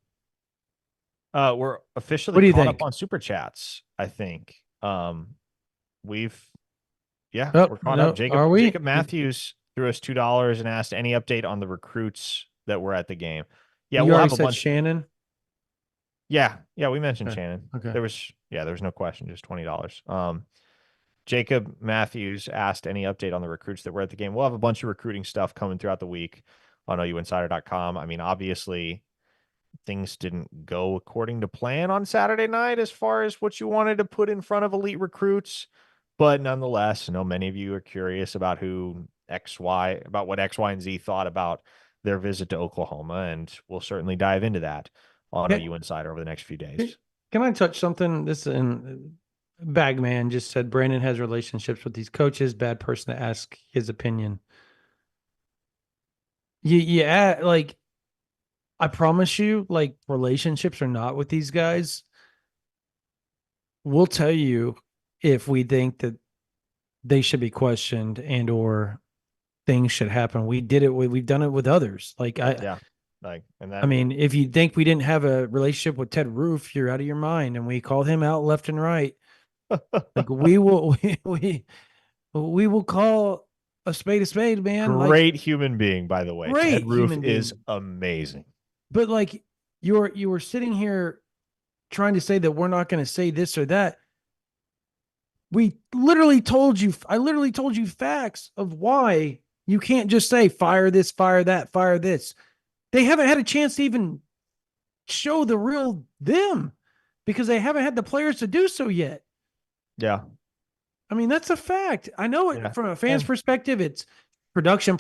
We're What officially do you caught up think? on super chats, I think. We've Oh, we're caught up. no, are we? Jacob Matthews threw us $2 and asked any update on the recruits that were at the game. Yeah, You we'll already have a said bunch. Shannon. Yeah, we mentioned Okay. Shannon. Okay. There was no question, just $20. Jacob Matthews asked any update on the recruits that were at the game. We'll have a bunch of recruiting stuff coming throughout the week on ouinsider.com. I mean, obviously, things didn't go according to plan on Saturday night as far as what you wanted to put in front of elite recruits. But nonetheless, I know many of you are curious about what X, Y, and Z thought about their visit to Oklahoma, and we'll certainly dive into that on Can, OU Insider over the next few days. can I touch something? This in Bagman just said Brandon has relationships with these coaches. Bad person to ask his opinion. Yeah, like I promise you, like relationships are not with these guys. We'll tell you if we think that they should be questioned and or things should happen. We've done it with others. Yeah, like and I that mean, if you think we didn't have a relationship with Ted Roof, you're out of your mind. And we called him out left and right. Like we will we will call a spade, man. Like great human being, by the way. Ted great Roof human is being. amazing. But like you were sitting here trying to say that we're not going to say this or that. I literally told you facts of why you can't just say fire this, fire that, fire this. They haven't had a chance to even show the real them because they haven't had the players to do so yet. Yeah. I mean, that's a fact. I know it Yeah. from a fan's And perspective, it's production,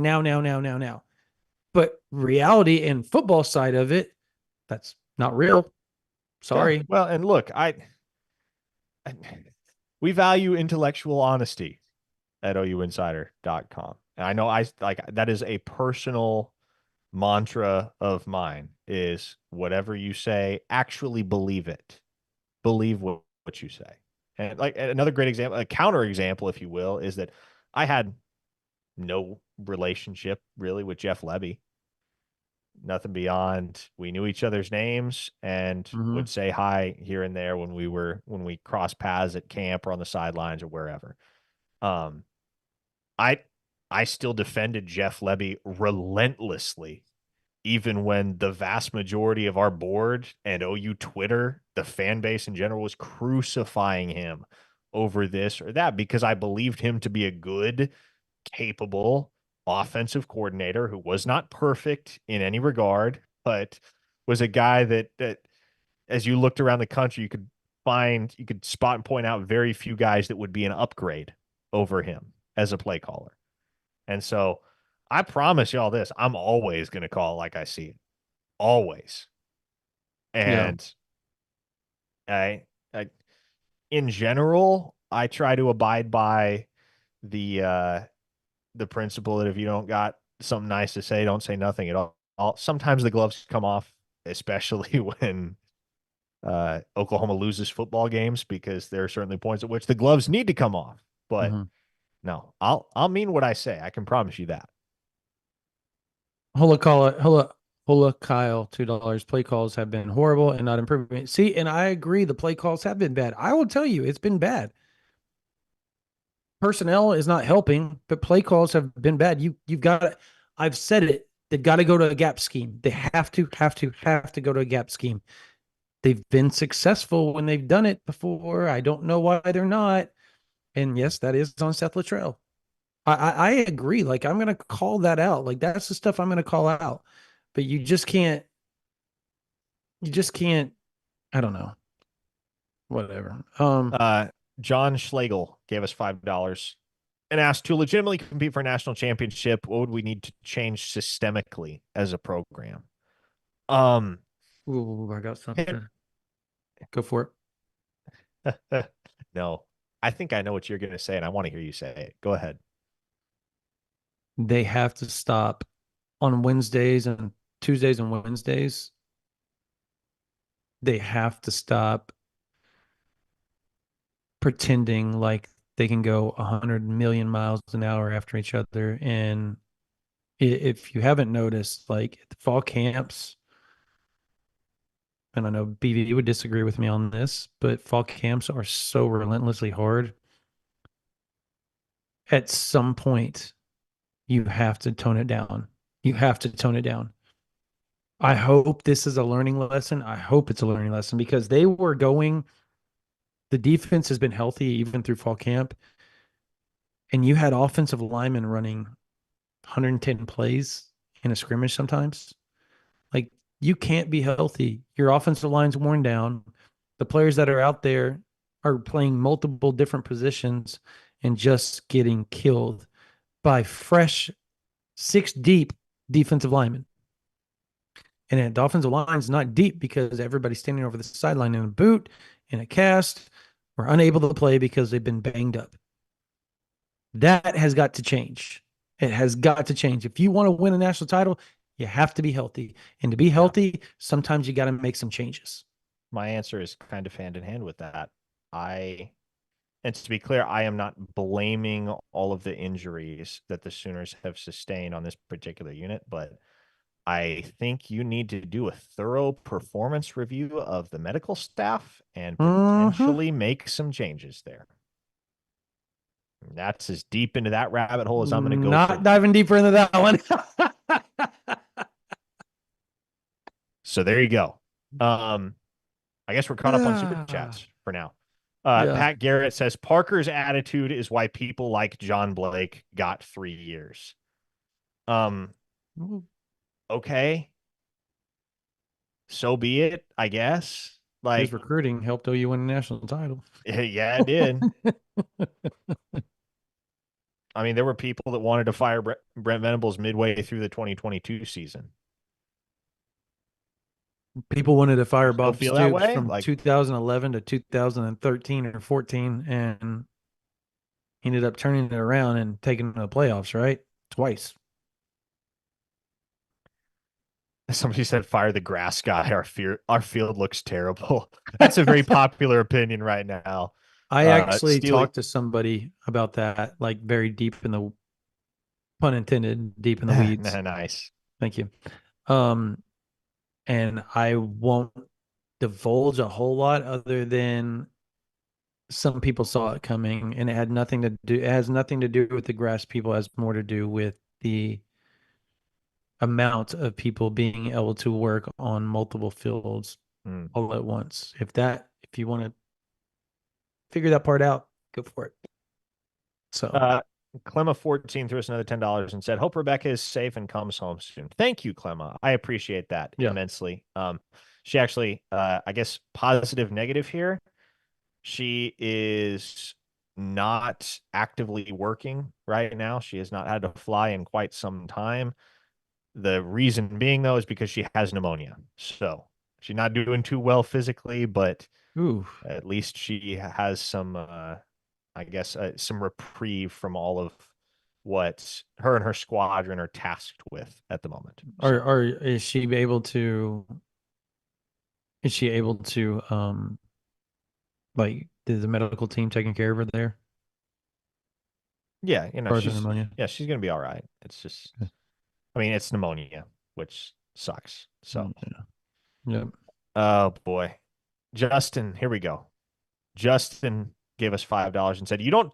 now. But reality and football side of it, that's not real. yeah. Sorry. Well, and look, I we value intellectual honesty at ouinsider.com. And I know I like that is a personal mantra of mine is whatever you say, actually believe it. Believe what you say. And like another great example, a counter example, if you will, is that I had no relationship really with Jeff Lebby. Nothing beyond we knew each other's names and Mm-hmm. would say hi here and there when we crossed paths at camp or on the sidelines or wherever. Um, I I still defended Jeff Lebby relentlessly, even when the vast majority of our board and OU Twitter, the fan base in general, was crucifying him over this or that because I believed him to be a good, capable offensive coordinator who was not perfect in any regard, but was a guy that as you looked around the country, you could spot and point out very few guys that would be an upgrade over him as a play caller. And so I promise y'all this, I'm always going to call it like I see it. Always. Yeah. And in general, I try to abide by the principle that if you don't got something nice to say, don't say nothing at all. Sometimes the gloves come off, especially when Oklahoma loses football games, because there are certainly points at which the gloves need to come off. But no, I'll mean what I say. I can promise you that. Hola Kyle, $2. Play calls have been horrible and not improving. See, and I agree, the play calls have been bad. I will tell you, it's been bad. Personnel is not helping, but play calls have been bad. You've got to, I've said it. They've got to go to a gap scheme. They have to go to a gap scheme. They've been successful when they've done it before. I don't know why they're not. And yes, that is on Seth Luttrell. I agree. Like, I'm gonna call that out. Like, that's the stuff I'm gonna call out. But you just can't. You just can't. I don't know. Whatever. John Schlegel gave us $5 and asked, to legitimately compete for a national championship, what would we need to change systemically as a program? Ooh, I got something. Go for it. No, I think I know what you're going to say, and I want to hear you say it. Go ahead. They have to stop on Wednesdays and Tuesdays and Wednesdays. They have to stop pretending like they can go 100 million miles an hour after each other. And if you haven't noticed, like at the fall camps, and I know BV would disagree with me on this, but fall camps are so relentlessly hard. At some point, you have to tone it down. You have to tone it down. I hope this is a learning lesson. I hope it's a learning lesson, because they were going, the defense has been healthy even through fall camp. And you had offensive linemen running 110 plays in a scrimmage sometimes. Like, you can't be healthy. Your offensive line's worn down. The players that are out there are playing multiple different positions and just getting killed by fresh, six deep defensive linemen. And the offensive line's not deep because everybody's standing over the sideline in a boot, in a cast, or unable to play because they've been banged up. That has got to change. It has got to change. If you want to win a national title, you have to be healthy. And to be healthy, sometimes you got to make some changes. My answer is kind of hand in hand with that. And to be clear, I am not blaming all of the injuries that the Sooners have sustained on this particular unit, but I think you need to do a thorough performance review of the medical staff and potentially make some changes there. That's as deep into that rabbit hole as I'm going to go. Not diving deeper into that one. So there you go. I guess we're caught up on super chats for now. Pat Garrett says Parker's attitude is why people like John Blake got 3 years. Okay. So be it, I guess. Like, his recruiting helped OU win a national title. Yeah, it did. I mean, there were people that wanted to fire Brent Venables midway through the 2022 season. People wanted to fire Bob Stoops from 2011 to 2013 or 14, and he ended up turning it around and taking the playoffs, right? Twice. Somebody said, fire the grass guy. Our field looks terrible. That's a very popular opinion right now. I actually talked to somebody about that, like very deep in the, pun intended, deep in the weeds. Nice. Thank you. And I won't divulge a whole lot other than some people saw it coming, and it has nothing to do with the grass people. It has more to do with the amount of people being able to work on multiple fields all at once. If you want to figure that part out, go for it. So Clemma 14 threw us another $10 and said, hope Rebecca is safe and comes home soon. Thank you, Clemma. I appreciate that immensely. She actually, I guess, positive, negative here. She is not actively working right now. She has not had to fly in quite some time. The reason being, though, is because she has pneumonia. So she's not doing too well physically, but Ooh. At least she has some, I guess, some reprieve from all of what her and her squadron are tasked with at the moment. So, Are is she able to like is the medical team taking care of her there? yeah, As far as the pneumonia. she's gonna be all right. It's just, I mean, it's pneumonia, which sucks. So, Yeah. Yep. oh boy, Justin, here we go. Justin gave us $5 and said, you don't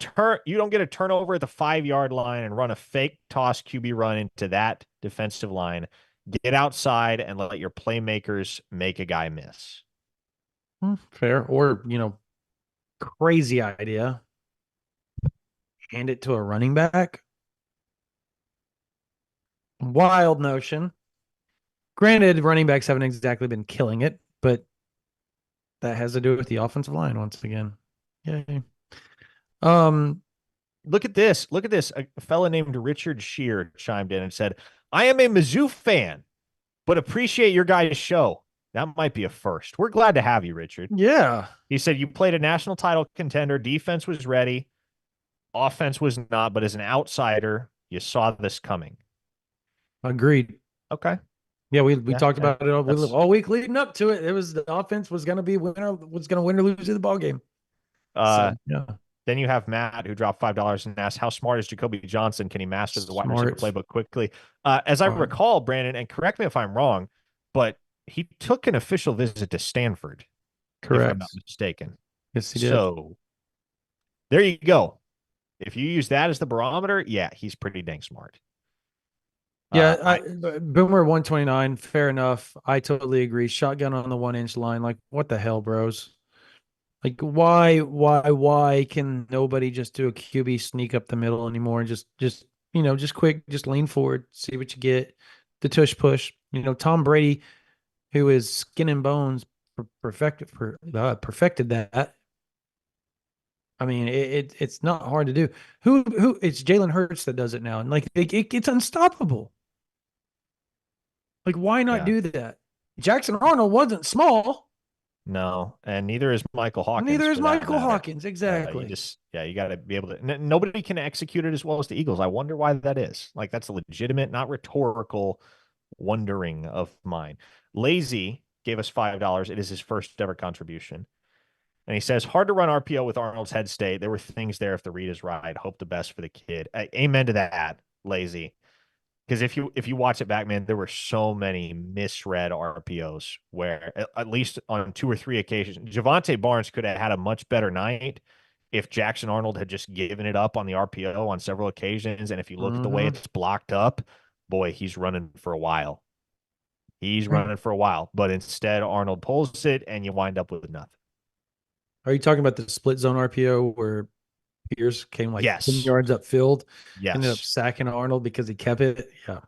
get a turnover at the 5 yard line and run a fake toss QB run into that defensive line. Get outside and let your playmakers make a guy miss. Fair. Or, crazy idea. Hand it to a running back. Wild notion. Granted, running backs haven't exactly been killing it, but that has to do with the offensive line once again. Yay. Um, Look at this. Look at this. A fella named Richard Shear chimed in and said, I am a Mizzou fan, but appreciate your guys' show. That might be a first. We're glad to have you, Richard. yeah, He said you played a national title contender. Defense was ready. Offense was not, but as an outsider, you saw this coming. agreed. Okay. Yeah, we Yeah. talked about it That's all week leading up to it. It was the offense was going to be winner, was going to win or lose the ball game. uh So yeah, then you have Matt who dropped $5 and asked, how smart is Jacobe Johnson? Can he master the wide receiver smart, playbook quickly? As I smart, recall, Brandon, and correct me if I'm wrong, but he took an official visit to Stanford, if I'm not correct. mistaken. Yes, he did. So there you go. If you use that as the barometer, yeah, he's pretty dang smart. Yeah, I Boomer 129. Fair enough. I totally agree. Shotgun on the 1 inch line. Like, what the hell, bros? Like, why can nobody just do a QB sneak up the middle anymore and just quick, just lean forward, see what you get. The tush push. Tom Brady, who is skin and bones perfected that. I mean, it's not hard to do. Who? It's Jalen Hurts that does it now, and like it's unstoppable. Like, why not yeah, do that? Jackson Arnold wasn't small. no, and neither is Michael Hawkins Neither is for that Michael matter. Hawkins. You Exactly. just, yeah, you got to be able to. Nobody can execute it as well as the Eagles. I wonder why that is. Like, that's a legitimate, not rhetorical wondering of mine. Lazy gave us $5. It is his first ever contribution. And he says, hard to run RPO with Arnold's head state. There were things there if the read is right. Hope the best for the kid. Amen to that, Lazy. Because if you watch it back, man, there were so many misread RPOs where at least on 2 or 3 occasions, Javante Barnes could have had a much better night if Jackson Arnold had just given it up on the RPO on several occasions. And if you look at the way Mm-hmm. it's blocked up, boy, he's running for a while. He's running for a while. But instead, Arnold pulls it and you wind up with nothing. Are you talking about the split zone RPO where Pierce came like 10 Yes. yards upfield, ended up Yes. sacking Arnold because he kept it? Yeah.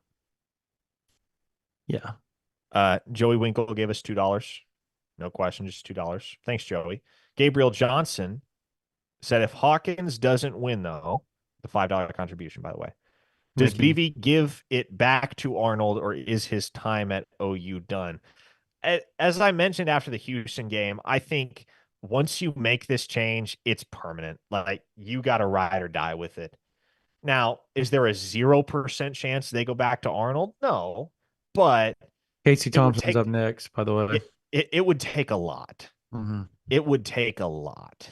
Yeah. Joey Winkle gave us $2. No question, just $2. Thanks, Joey. Gabriel Johnson said if Hawkins doesn't win, though, the $5 contribution, by the way, does Mickey. BV give it back to Arnold or is his time at OU done? As I mentioned after the Houston game, I think once you make this change, it's permanent. Like, you got to ride or die with it. Now, is there a 0% chance they go back to Arnold? No, but Casey it would Thompson's up take next, by the way. it would take a lot. Mm-hmm. It would take a lot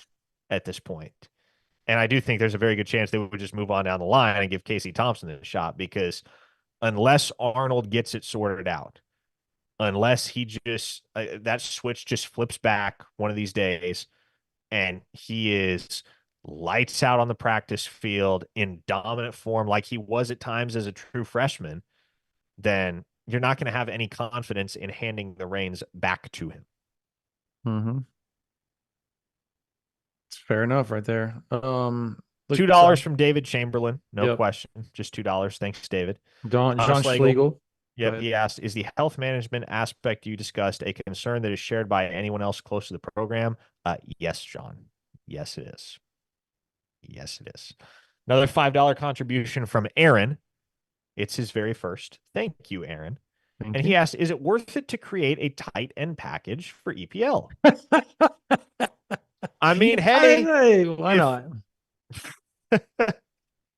at this point. And I do think there's a very good chance they would just move on down the line and give Casey Thompson a shot because unless Arnold gets it sorted out, unless he just that switch just flips back one of these days and he is lights out on the practice field in dominant form like he was at times as a true freshman, then you're not going to have any confidence in handing the reins back to him. Mm-hmm. It's fair enough right there. Look, $2 from David Chamberlain, no yep. question. Just $2. Thanks, David. John Schlegel. Schlegel. Go Yep, ahead. he asked, is the health management aspect you discussed a concern that is shared by anyone else close to the program? Yes, John. Yes, it is. Yes, it is. Another $5 contribution from Aaron. It's his very first. Thank you, Aaron. Thank And you. he asked, is it worth it to create a tight end package for EPL? I mean, hey, Hey, why if not?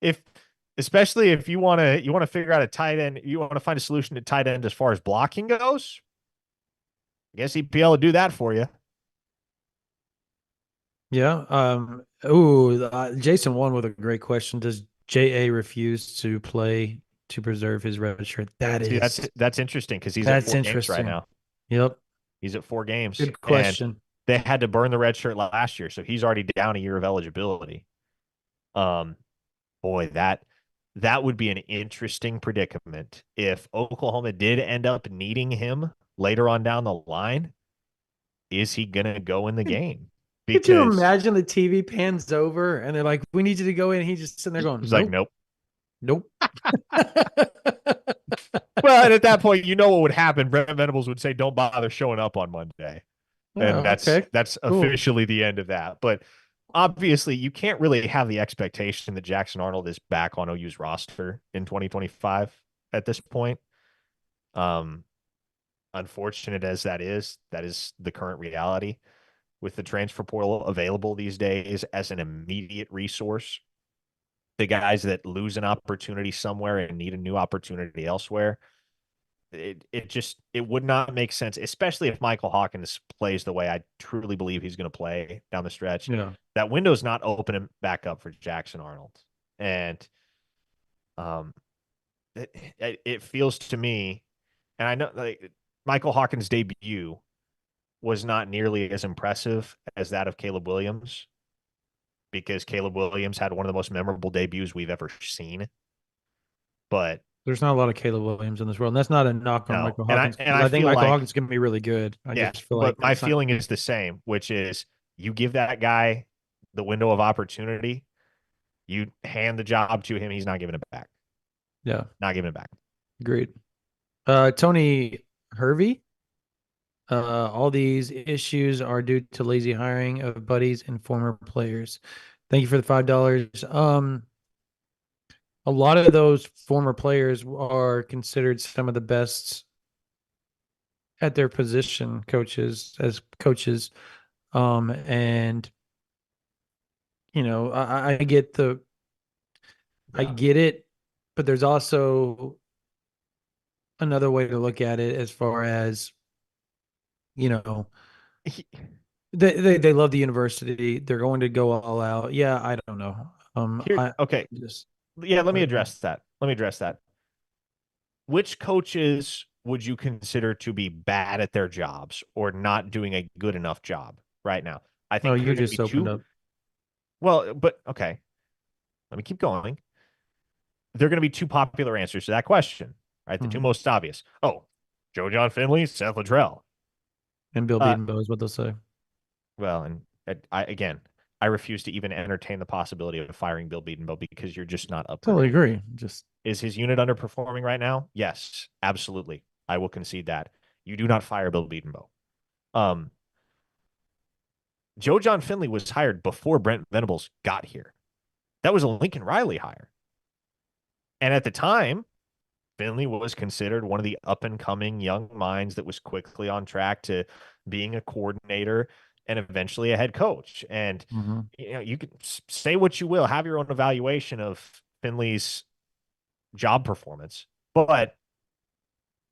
if especially if you want to figure out a tight end, you want to find a solution to tight end as far as blocking goes, I guess EPL would do that for you. Yeah. Jason won with a great question. Does JA refuse to play to preserve his red shirt? See, that's interesting because he's at That's 4 games right interesting. now. Yep. He's at 4 games, Good and question. they had to burn the red shirt last year, so he's already down a year of eligibility. Um, boy, that would be an interesting predicament if Oklahoma did end up needing him later on down the line. Is he gonna go in the game? Could you Because imagine the TV pans over and they're like, "We need you to go in." He's just sitting there going, he's like, "Nope, nope. nope." Well, and at that point, you know what would happen. Brent Venables would say, "Don't bother showing up on Monday," and Oh, that's okay, that's cool. officially the end of that. But obviously, you can't really have the expectation that Jackson Arnold is back on OU's roster in 2025 at this point. Um, Unfortunate as that is the current reality with the transfer portal available these days as an immediate resource. The guys that lose an opportunity somewhere and need a new opportunity elsewhere, it would not make sense, especially if Michael Hawkins plays the way I truly believe he's going to play down the stretch. Yeah, That window's not opening back up for Jackson Arnold, and um, it feels to me, and I know like Michael Hawkins' debut was not nearly as impressive as that of Caleb Williams because Caleb Williams had one of the most memorable debuts we've ever seen. But there's not a lot of Caleb Williams in this world, and that's not a knock on no, Michael and I Hawkins and because I I think feel Michael like Hawkins can be really good. I yeah, just feel but like my that's not. feeling is the same, which is you give that guy the window of opportunity, you hand the job to him, he's not giving it back. Yeah, Not giving it back. agreed. Tony Hervey. All these issues are due to lazy hiring of buddies and former players. Thank you for the $5. A lot of those former players are considered some of the best at their position as coaches. And I get I Yeah. get it, but there's also another way to look at it as far as, you know, He- they love the university. They're going to go all out. Yeah, I don't know. Here, I okay. just Yeah, let I me don't know. address that. Let me address that. Which coaches would you consider to be bad at their jobs or not doing a good enough job right now? I Oh, think there you are going to be just opened two. up. Well, but okay, let me keep going. There are going to be two popular answers to that question, right? The two Mhm. most obvious. Oh, Joe John Finley, Seth Luttrell. And Bill Uh, Beatonbow is what they'll say. well, and I again, I refuse to even entertain the possibility of firing Bill Beatonbow because you're just not Totally upgrading. agree. Just Is his unit underperforming right now? Yes, absolutely. I will concede that. You do not fire Bill Beatonbow. Um, Joe John Finley was hired before Brent Venables got here. That was a Lincoln Riley hire. And at the time, Finley was considered one of the up and coming young minds that was quickly on track to being a coordinator and eventually a head coach. And mhm. you can say what you will, have your own evaluation of Finley's job performance, but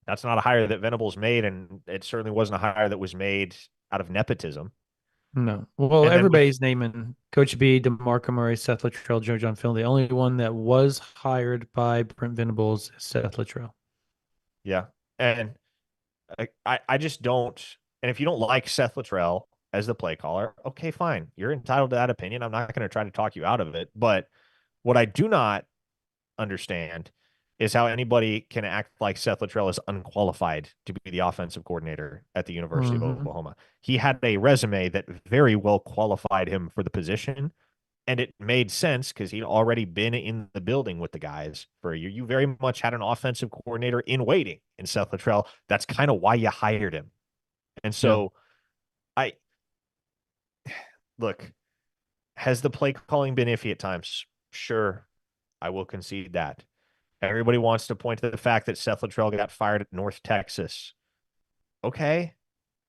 that's not a hire that Venables made, and it certainly wasn't a hire that was made out of nepotism. No. Well, And then with everybody's naming Coach B, DeMarco Murray, Seth Luttrell, Joe John Finley. The only one that was hired by Brent Venables is Seth Luttrell. yeah, and I just don't. And if you don't like Seth Luttrell as the play caller, okay, fine. You're entitled to that opinion. I'm not going to try to talk you out of it. But what I do not understand is how anybody can act like Seth Luttrell is unqualified to be the offensive coordinator at the University of Hmm. Oklahoma. He had a resume that very well qualified him for the position. And it made sense because he'd already been in the building with the guys for a year. You very much had an offensive coordinator in waiting in Seth Luttrell. That's kind of why you hired him. And Yeah. so I look, has the play calling been iffy at times? Sure, I will concede that. Everybody wants to point to the fact that Seth Luttrell got fired at North Texas. Okay.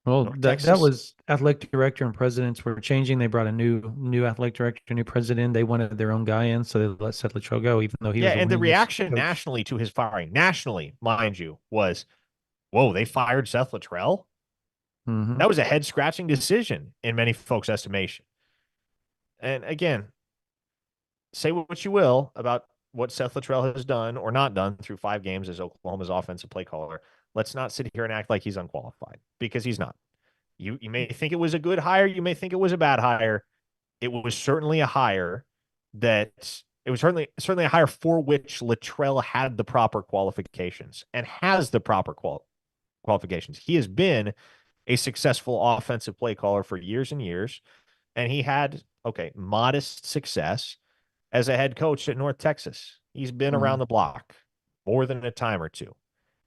Well, North that Texas. was athletic director and presidents were changing. They brought a new athletic director, new president. They wanted their own guy in, so they let Seth Luttrell go, even though he Yeah, was the and the winningest reaction coach. nationally to his firing, nationally, mind you, was, whoa, they fired Seth Luttrell? Mm-hmm. That was a head-scratching decision in many folks' estimation. And again, say what you will about what Seth Luttrell has done or not done through 5 games as Oklahoma's offensive play caller. Let's not sit here and act like he's unqualified, because he's not. You may think it was a good hire. You may think it was a bad hire. It was certainly a hire that it was certainly a hire for which Luttrell had the proper qualifications and has the proper qualifications. He has been a successful offensive play caller for years and years, and he had modest success as a head coach at North Texas. He's been Mm-hmm. around the block more than a time or two,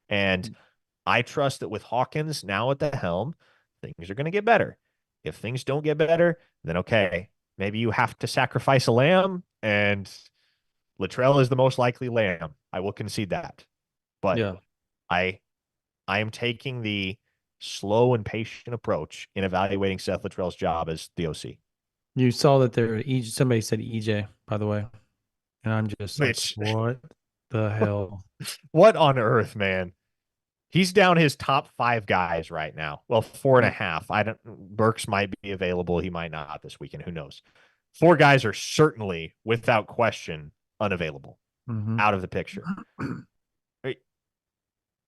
and I trust that with Hawkins now at the helm, things are going to get better. If things don't get better, then okay, maybe you have to sacrifice a lamb, and Luttrell is the most likely lamb. I will concede that. But Yeah. I am taking the slow and patient approach in evaluating Seth Luttrell's job as the OC. You saw that somebody said EJ, by the way. And I'm just like, Which, what the hell? what on earth, man? He's down his top 5 guys right now. Well, 4.5. I don't. Burks might be available. He might not this weekend. Who knows? 4 guys are certainly, without question, unavailable, Mm-hmm. out of the picture.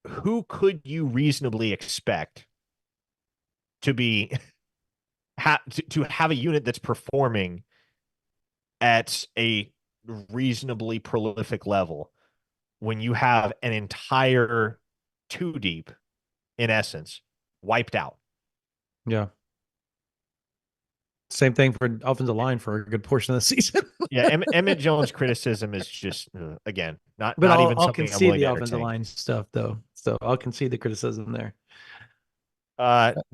Who could you reasonably expect to be to have a unit that's performing at a reasonably prolific level when you have an entire 2 deep, in essence, wiped out? Yeah. Same thing for offensive line for a good portion of the season. Yeah, Emmett Jones' criticism is just again But not I'll even I'll something I'm concede willing the to offensive entertain. line stuff though. So I'll concede the criticism there.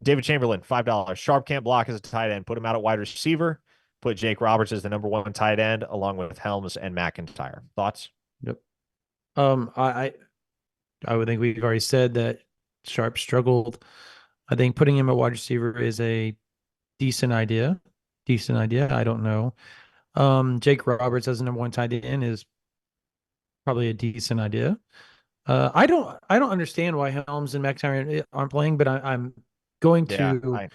David Chamberlain, $5. Sharp can't block as a tight end. Put him out at wide receiver. Put Jake Roberts as the number 1 tight end, along with Helms and McIntyre. Thoughts? Yep. I would think we've already said that Sharp struggled. I think putting him at wide receiver is a decent idea. Decent idea. I don't know. Jake Roberts as the number 1 tight end is probably a decent idea. I don't understand why Helms and McIntyre aren't playing, but I'm going to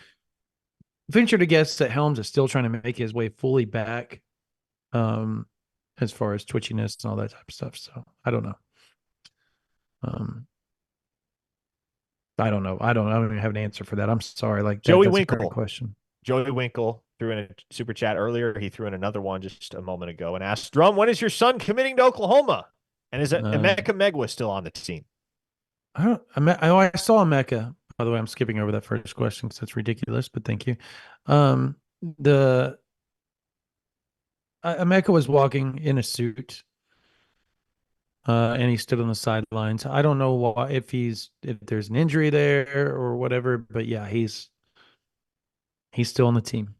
venture to guess that Helms is still trying to make his way fully back, as far as twitchiness and all that type of stuff. So I don't know. I don't know. I don't even have an answer for that. I'm sorry. Like that's a great question. Joey Winkle threw in a super chat earlier. He threw in another one just a moment ago and asked, Drum, when is your son committing to Oklahoma? And is Emeka Megwa still on the team? I saw Emeka. By the way, I'm skipping over that first question because that's ridiculous, but thank you. The Emeka was walking in a suit, and he stood on the sidelines. I don't know why, if there's an injury there or whatever, but yeah, he's still on the team.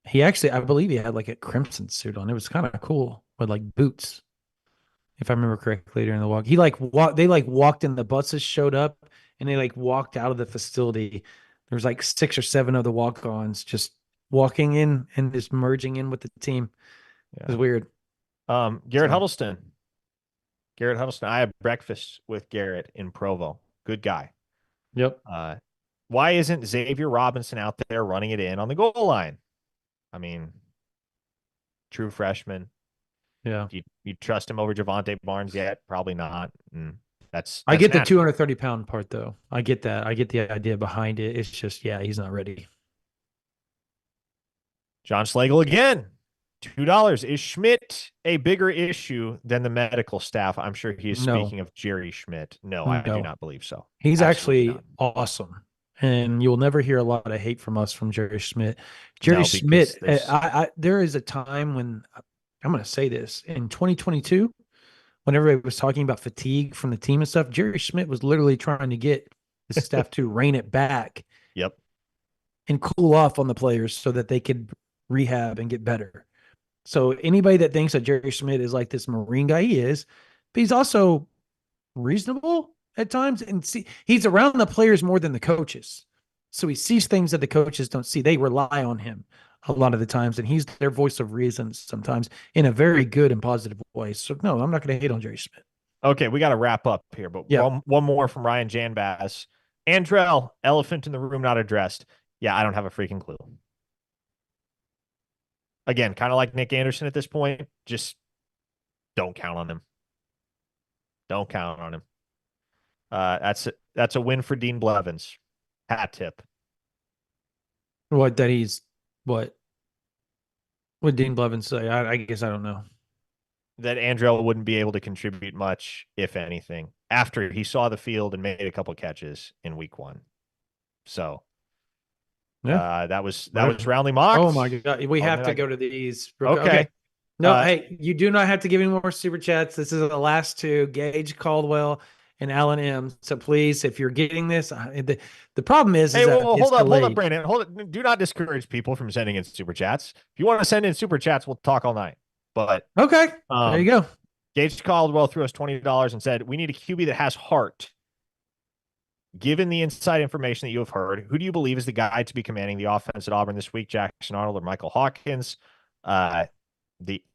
He actually, I believe he had like a crimson suit on. It was kind of cool with like boots, if I remember correctly during the walk. They walked in, the buses showed up and they like walked out of the facility. There was like 6 or 7 of the walk-ons just walking in and just merging in with the team. Yeah. It was weird. Garrett Huddleston. I had breakfast with Garrett in Provo. Good guy. Yep. Why isn't Xavier Robinson out there running it in on the goal line? I mean, true freshman. Yeah. You trust him over Javante Barnes yet? Probably not. That's I get natural. the 230-pound part though. I get that. I get the idea behind it. It's just, yeah, he's not ready. John Slagle again. $2. Is Schmidt a bigger issue than the medical staff? I'm sure he is speaking of Jerry Schmidt. No, I do not believe so. He's absolutely actually awesome. And you'll never hear a lot of hate from us from Jerry Schmidt. Jerry Schmidt, there is a time when, I'm going to say this, in 2022, when everybody was talking about fatigue from the team and stuff, Jerry Schmidt was literally trying to get the staff to rein it back. Yep. And cool off on the players so that they could rehab and get better. So anybody that thinks that Jerry Schmidt is like this Marine guy, he is. but he's also reasonable at times. And he's around the players more than the coaches. So he sees things that the coaches don't see. They rely on him a lot of the times, and he's their voice of reason sometimes in a very good and positive way. So no, I'm not going to hate on Jerry Smith. Okay, we got to wrap up here, but Yeah. one more from Ryan Janbaz. Andrell, elephant in the room not addressed. Yeah, I don't have a freaking clue. Again, kind of like Nick Anderson at this point, just don't count on him. Don't count on him. That's a win for Dean Blevins. Hat tip. What that he's what? What Dean Blevins say? I guess I don't know. That Andrell wouldn't be able to contribute much, if anything, after he saw the field and made a couple catches in week 1. So Yeah. that was roundly mocked. Oh my God. We have to go to these. Okay. No, hey, you do not have to give any more super chats. This is the last two, Gage Caldwell and Alan M. So please, if you're getting this, the problem is, hey, that hold up, Brandon. Hold it. Do not discourage people from sending in super chats. If you want to send in super chats, we'll talk all night. But okay, there you go. Gage Caldwell threw us $20 and said, we need a QB that has heart. Given the inside information that you have heard, who do you believe is the guy to be commanding the offense at Auburn this week, Jackson Arnold or Michael Hawkins? The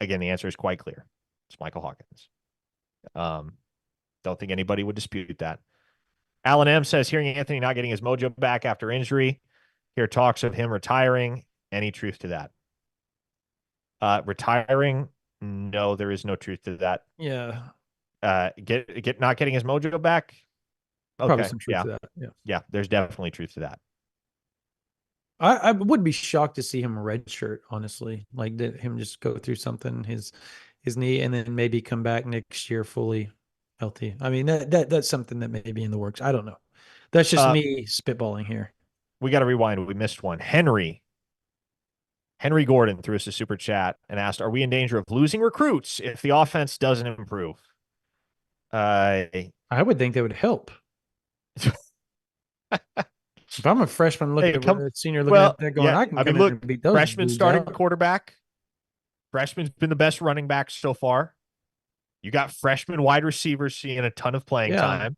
answer is quite clear. It's Michael Hawkins. Don't think anybody would dispute that. Alan M says, hearing Anthony not getting his mojo back after injury, hear talks of him retiring. Any truth to that? Retiring? No, there is no truth to that. Yeah. Get not getting his mojo back. Okay. Probably some truth to that. Yeah. There's definitely truth to that. I would be shocked to see him redshirt, honestly. Like him just go through something, his knee, and then maybe come back next year fully healthy. I mean, that's something that may be in the works. I don't know. That's just me spitballing here. We got to rewind. We missed one. Henry Gordon threw us a super chat and asked, are we in danger of losing recruits if the offense doesn't improve? I would think that would help. If I'm a freshman looking at a senior looking at that going, I can look, beat those freshman starting quarterback. Freshman's been the best running back so far. You got freshman wide receivers seeing a ton of playing time.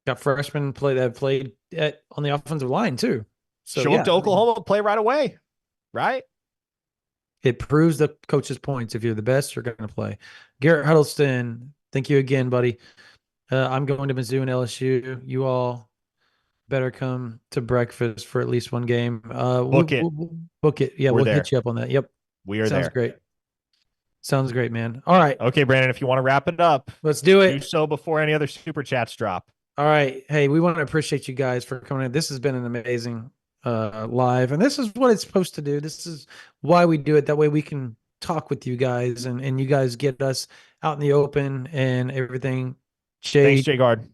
Got freshmen played on the offensive line too. So show up to Oklahoma, play right away, right? It proves the coach's points. If you're the best, you're going to play. Garrett Huddleston, thank you again, buddy. I'm going to Mizzou and LSU. You all better come to breakfast for at least one game. Book it. Book it. Yeah, we'll hit you up on that. Yep. We are there. Sounds great. Sounds great, man. All right. Okay, Brandon, if you want to wrap it up, let's do it. Do so before any other super chats drop. All right. Hey, we want to appreciate you guys for coming in. This has been an amazing live, and this is what it's supposed to do. This is why we do it. That way we can talk with you guys and you guys get us out in the open and everything. Thanks, Jay Guard.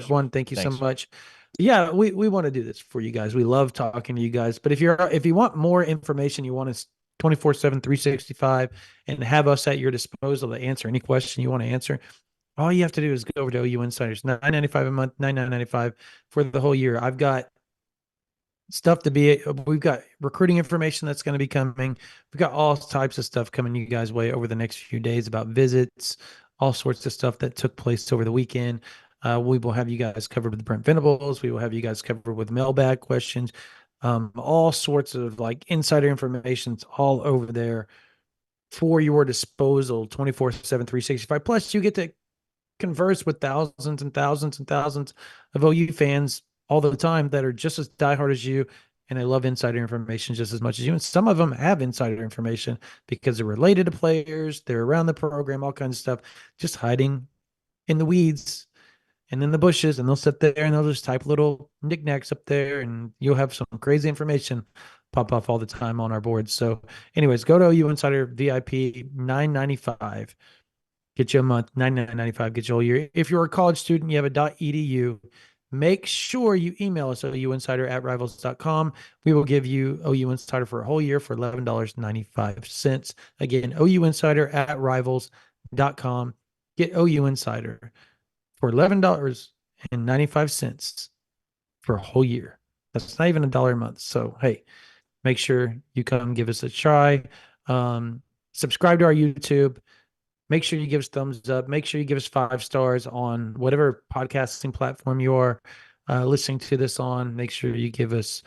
One, thank you so much. Yeah, we want to do this for you guys. We love talking to you guys. But if you want more information, you want us 24/7, 365, and have us at your disposal to answer any question you want to answer, all you have to do is go over to OU Insiders, $9.95 a month, $99.95 for the whole year. I've got stuff we've got recruiting information that's going to be coming. We've got all types of stuff coming you guys' way over the next few days about visits, all sorts of stuff that took place over the weekend. We will have you guys covered with Brent Venables. We will have you guys covered with mailbag questions, all sorts of like insider information all over there for your disposal 24/7, 365. Plus, you get to converse with thousands and thousands and thousands of OU fans all the time that are just as diehard as you, and they love insider information just as much as you. And some of them have insider information because they're related to players, they're around the program, all kinds of stuff, just hiding in the weeds and in the bushes, and they'll sit there and they'll just type little knickknacks up there, and you'll have some crazy information pop off all the time on our boards. So anyways, go to OU Insider VIP, $9.95. Get you a month, $99.95, get you a whole year. If you're a college student, you have a .edu, make sure you email us ouinsider@rivals.com. We will give you OU Insider for a whole year for $11.95. Again, ouinsider@rivals.com. Get OU Insider for $11.95 for a whole year. That's not even $1 a month. So, hey, make sure you come give us a try. Subscribe to our YouTube. make sure you give us thumbs up. Make sure you give us 5 stars on whatever podcasting platform you are listening to this on. Make sure you give us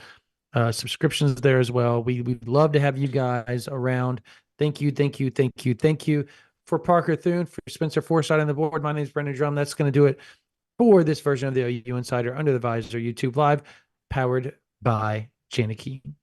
subscriptions there as well. We'd love to have you guys around. Thank you, thank you, thank you, thank you. For Parker Thune, for Spencer Forsythe on the board, my name is Brendan Drum. That's going to do it for this version of the OU Insider Under the Visor YouTube Live, powered by Jani-King.